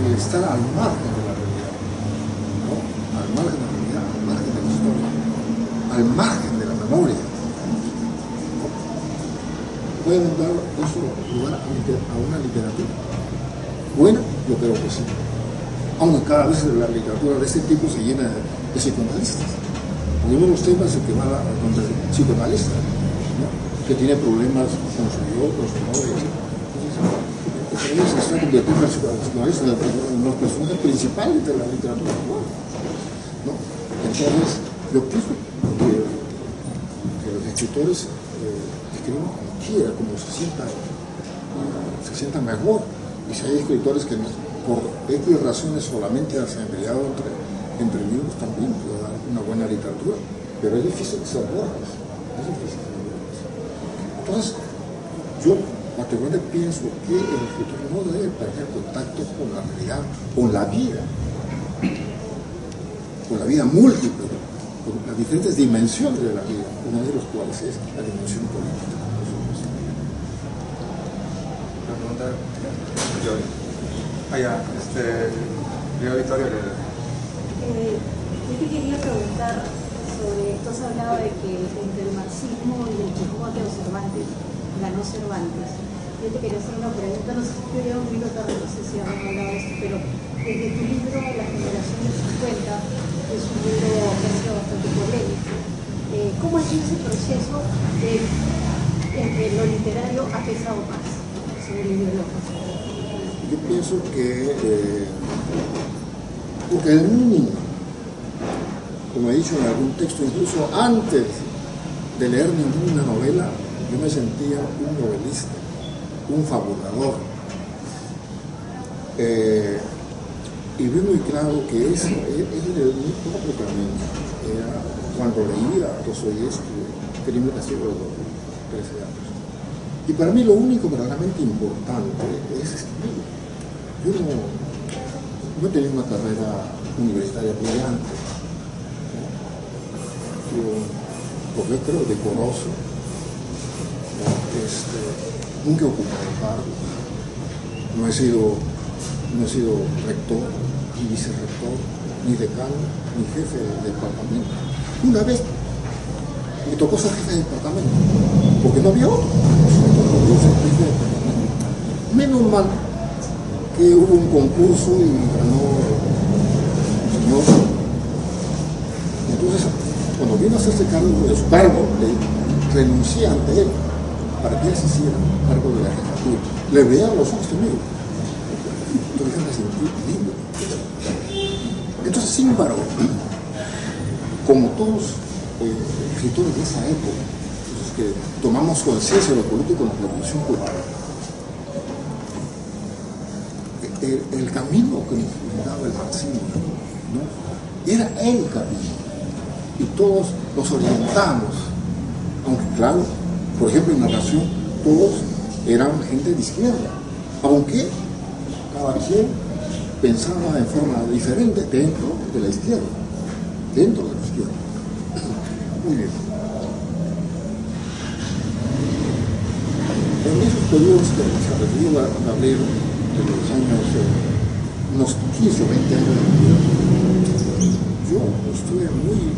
[SPEAKER 2] el estar al margen de la realidad, ¿no? Al margen de la realidad, al margen de la historia, al margen de la memoria. ¿Pueden dar eso lugar a una literatura buena? Yo creo que sí. Aunque cada vez la literatura de este tipo se llena de psicoanalistas. Porque uno de los temas es el que va donde el psicoanalista, ¿no? Que tiene problemas con su yo, con su novia. Entonces se está convirtiendo en psicoanalista en los personajes principales de la literatura actual, ¿no? Entonces, yo pienso que los escritores escriben como quiera, como se sientan mejor. Y si hay escritores que por X razones solamente se han peleado entre libros, también puede dar una buena literatura, pero es difícil ser Borges, es difícil ser Borges. Entonces, yo particularmente pienso que el escritor no debe perder contacto con la realidad, con la vida múltiple, con las diferentes dimensiones de la vida, una de las cuales es la dimensión política.
[SPEAKER 1] La pregunta yo. Victoria.
[SPEAKER 5] Yo te quería preguntar sobre, tú has hablado de que entre el marxismo y el Quijote o Cervantes ganó Cervantes. Yo te quería hacer una pregunta, no sé si te un poquito tarde, no sé si has hablado de esto, pero desde tu libro La generación del 50, es un libro que ha sido bastante polémico. ¿Cómo ha sido ese proceso en que lo literario ha pesado más sobre el ideológico?
[SPEAKER 2] Yo pienso que porque el niño, como he dicho en algún texto, incluso antes de leer ninguna novela, yo me sentía un novelista, un fabulador. Y vi muy claro que ese era mi propio camino. Era cuando leía Dostoyevski, Crimen y Castigo de los 13 años. Y para mí lo único verdaderamente importante es escribir. Yo no tenía una carrera universitaria brillante, ¿no? Yo creo decoroso, ¿no? Nunca he ocupado cargos, no he sido rector, ni vicerrector, ni decano, ni jefe de departamento. Una vez me tocó ser jefe de departamento, porque no había otro. Menos mal que hubo un concurso y ganó el señor. Entonces, cuando vino a hacerse cargo de su cargo, renuncié ante él para que él se hiciera cargo de la jefatura. Le veía a los ojos conmigo. Entonces me sentí libre. Entonces, sin embargo, como todos escritores de esa época, que tomamos conciencia de lo político en la Revolución Cubana, el camino que nos daba el marxismo, ¿no? Era el camino. Y todos nos orientamos, aunque claro, por ejemplo en Narración, todos eran gente de izquierda, aunque cada quien pensaba en forma diferente dentro de la izquierda. Dentro de la izquierda. Muy bien. En esos periodos que se refirió Gabriel, de los años, unos 15 o 20 años de mi vida, yo estuve muy,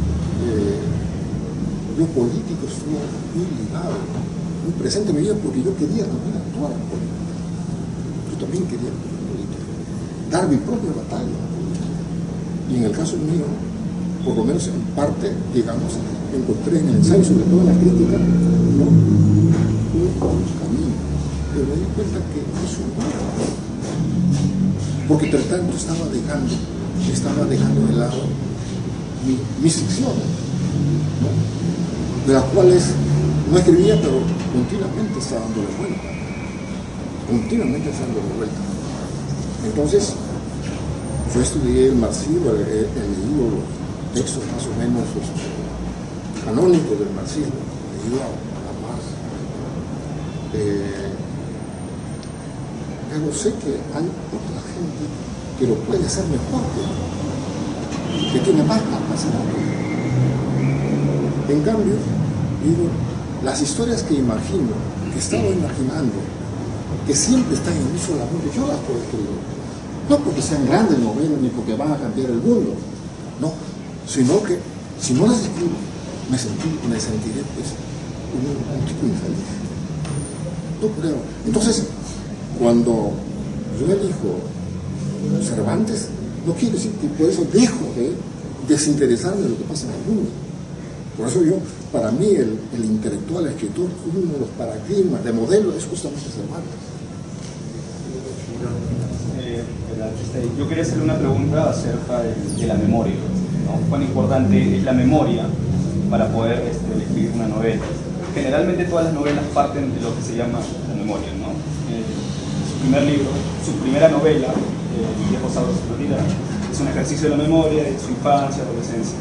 [SPEAKER 2] yo político estuve muy ligado, muy presente en mi vida, porque yo quería también actuar en política. Yo también quería actuar en política, dar mi propia batalla. Y en el caso mío, por lo menos en parte, digamos, encontré en el ensayo, sobre todo en la crítica, ¿no?, un camino. Pero me di cuenta que eso no era, porque entre tanto estaba dejando de lado mis ficciones, ¿no?, de las cuales no escribía, pero continuamente estaba dándole vuelta. Entonces, yo estudié el marxismo, he leído los textos más o menos canónicos del marxismo, he leído a Marx. Pero sé que hay otra gente que lo puede hacer mejor que tiene más capacidad. En cambio, digo, las historias que imagino, que estaba imaginando, que siempre están en mi sola mente, yo las puedo escribir. No porque sean grandes novelas ni porque van a cambiar el mundo, no, sino que si no las escribo, me sentiré pues un tipo infeliz. No creo. Entonces, cuando yo elijo Cervantes, no quiere decir que por eso dejo de desinteresarme de lo que pasa en el mundo. Por eso yo, para mí, el intelectual, el escritor, uno de los paradigmas de modelo es justamente Cervantes.
[SPEAKER 6] Yo quería hacerle una pregunta acerca de la memoria, ¿no? ¿Cuán importante es la memoria para poder escribir una novela? Generalmente todas las novelas parten de lo que se llama la memoria, ¿no? Su primer libro, su primera novela, El viejo sabor se retira, es un ejercicio de la memoria, de su infancia, adolescencia.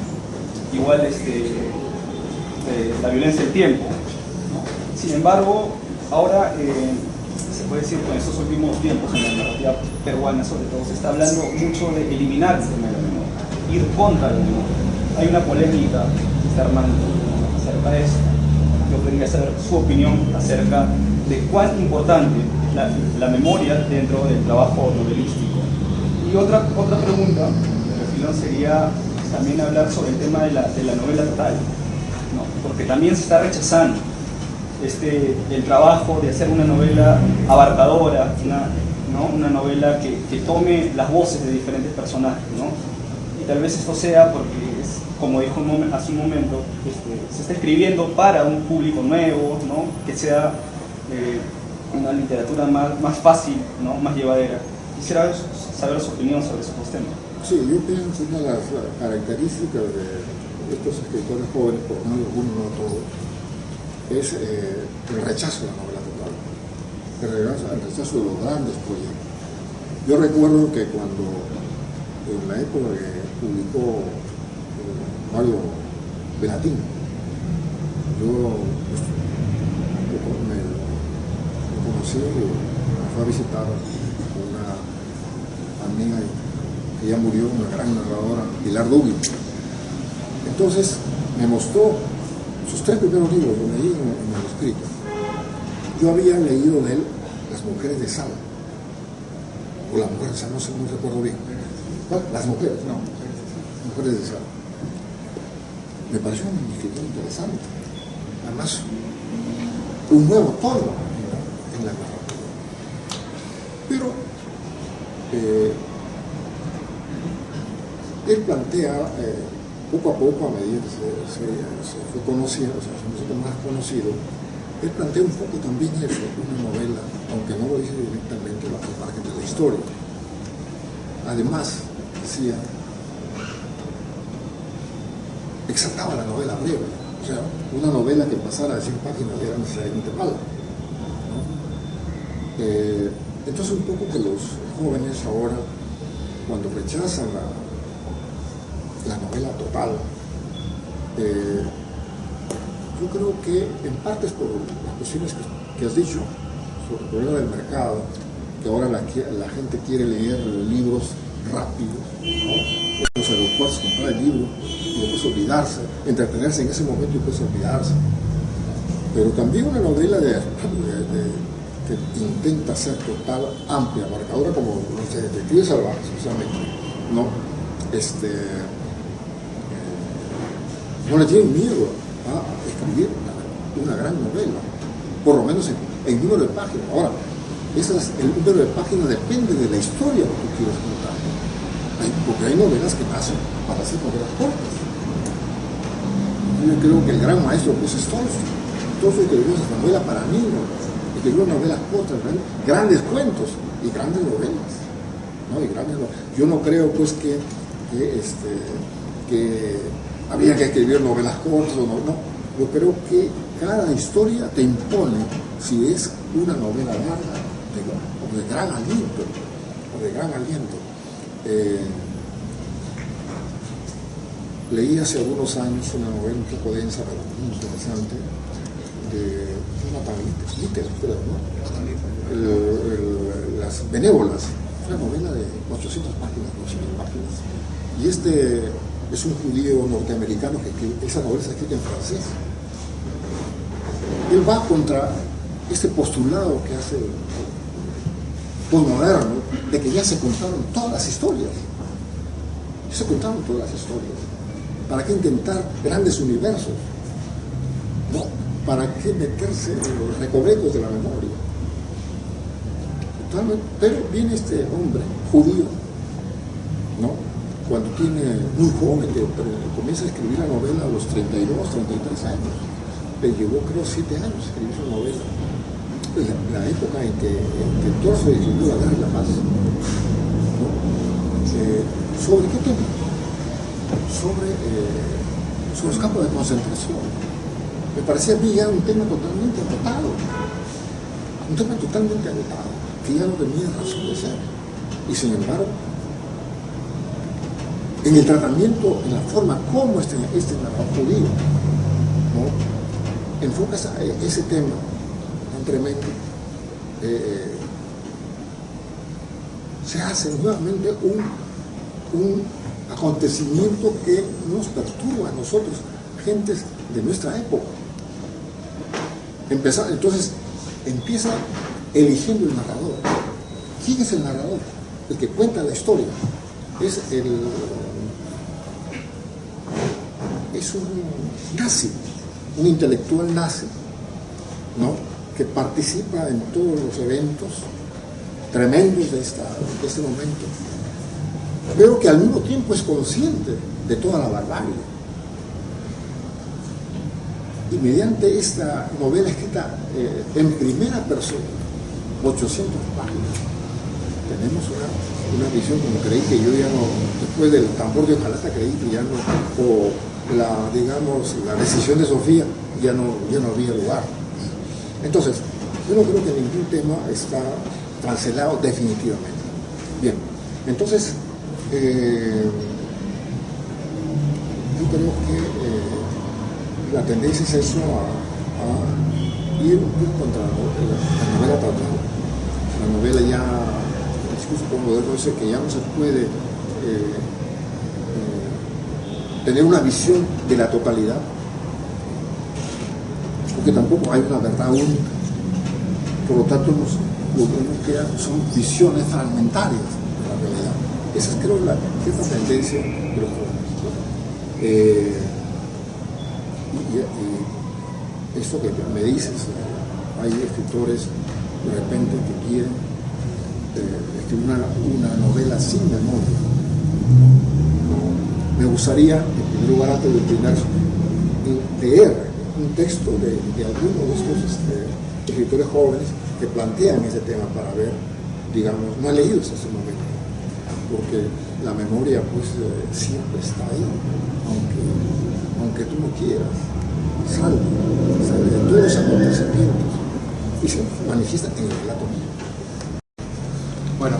[SPEAKER 6] Igual la violencia del tiempo, ¿no? Sin embargo, ahora se puede decir que en estos últimos tiempos en la narrativa peruana sobre todo se está hablando mucho de eliminar el tema de la memoria, ir contra la memoria. Hay una polémica que se está armando, ¿no?, acerca de eso. Yo quería saber su opinión acerca de cuán importante la memoria dentro del trabajo novelístico. Y otra pregunta, sería también hablar sobre el tema de la novela total, ¿no? Porque también se está rechazando el trabajo de hacer una novela abarcadora, una novela que tome las voces de diferentes personajes, ¿no? Y tal vez esto sea porque, como dijo hace un momento, se está escribiendo para un público nuevo, ¿no?, que sea una literatura más fácil, ¿no?, más llevadera. Quisiera saber su opinión sobre esos dos temas.
[SPEAKER 2] Sí, yo pienso que una de las características de estos escritores jóvenes, por no algunos, no todos, es el rechazo de la novela total, el rechazo de los grandes proyectos. Yo recuerdo que cuando, en la época que publicó Mario Benatín, yo me conocí, me fue a visitar una amiga que ya murió, una gran narradora, Pilar Duby. Entonces me mostró sus 3 primeros libros, los leí en manuscrito. Yo había leído de él Las mujeres de Sala, o Las mujeres de Sala, no recuerdo bien. Las mujeres de Sala. Me pareció un escritor interesante. Además, un nuevo tono en la narrativa. Pero él plantea, poco a poco, a medida que se fue conocido, o sea, se hizo más conocido, él plantea un poco también eso, una novela, aunque no lo dice directamente, la margen de la historia. Además, decía, exaltaba la novela breve, o sea, una novela que pasara de 100 páginas era necesariamente mala, ¿no? Entonces un poco que los jóvenes ahora, cuando rechazan la novela total, yo creo que en parte es por las cuestiones que has dicho sobre el problema del mercado, que ahora la gente quiere leer libros rápidos, ¿no? En los aeropuertos comprar el libro y después olvidarse, entretenerse en ese momento y después olvidarse. Pero también una novela que intenta ser total, amplia, abarcadora, como los detectives salvajes, precisamente, ¿no? No le tienen miedo a escribir una gran novela, por lo menos en número de páginas. Ahora, el número de páginas depende de la historia que tú quieres contar, porque hay novelas que nacen para hacer novelas cortas. Yo creo que el gran maestro pues es Tolstoy. Tolstoy escribió esa novela para niños, escribió novelas cortas, grandes cuentos y grandes novelas, ¿no? Yo no creo pues que había que escribir novelas cortas o no. Yo creo que cada historia te impone si es una novela larga o de gran aliento. Leí hace algunos años una novela un poco densa, pero muy interesante, de Jonathan Litter, ¿no? Las Benévolas, una novela de 800 páginas. Y es un judío norteamericano que esa novela está escrita en francés. Él va contra este postulado que hace el postmoderno de que ya se contaron todas las historias. ¿Para qué intentar grandes universos? ¿No? ¿Para qué meterse en los recovecos de la memoria? Pero viene este hombre judío, ¿no? Cuando muy joven, comienza a escribir la novela a los 32, 33 años. Le llevó, creo, 7 años escribir su novela. La época en que Tolstoy escribió La Guerra y la Paz, ¿no? ¿Sobre qué tema? Sobre los campos de concentración. Me parecía a mí ya un tema totalmente agotado, que ya no tenía razón de ser. Y sin embargo, en el tratamiento, en la forma como este narrador judío, ¿no? Enfoca ese tema tan tremendo, se hace nuevamente un acontecimiento que nos perturba a nosotros, gentes de nuestra época. Entonces empieza eligiendo el narrador. ¿Quién es el narrador? El que cuenta la historia. Es un nazi, un intelectual nazi, ¿no? Que participa en todos los eventos tremendos de este momento, pero que al mismo tiempo es consciente de toda la barbarie. Y mediante esta novela escrita en primera persona, 800 páginas, tenemos una visión, como creí que yo ya no, después del tambor de Ojalata, creí que ya no, o la decisión de Sofía ya no había lugar. Entonces, yo no creo que ningún tema está cancelado definitivamente. Bien, entonces, yo creo que la tendencia es eso, a ir un poco contra la novela total. La novela ya, el discurso postmoderno dice que ya no se puede tener una visión de la totalidad, porque tampoco hay una verdad única. Por lo tanto, lo que nos queda son visiones fragmentarias de la realidad. Esa es, creo, la cierta tendencia de los jóvenes. Y esto que me dices, hay escritores de repente que quieren escribir una novela sin memoria. Me gustaría, en primer lugar, antes de terminar, leer un texto de algunos de estos escritores jóvenes que plantean ese tema para ver, digamos, no he leído hasta ese momento, porque la memoria pues siempre está ahí, aunque tú no quieras, sale de todos los acontecimientos y se manifiesta en el relato mismo.
[SPEAKER 1] Bueno,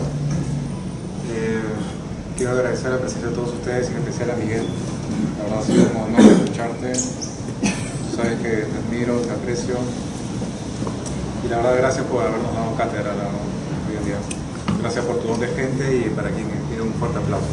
[SPEAKER 1] quiero agradecer la presencia de todos ustedes, en especial a Miguel. La verdad ha sido un honor escucharte. Tú sabes que te admiro, te aprecio. Y la verdad, gracias por habernos dado cátedra hoy en día. Gracias por tu don de gente y para quien quiera un fuerte aplauso.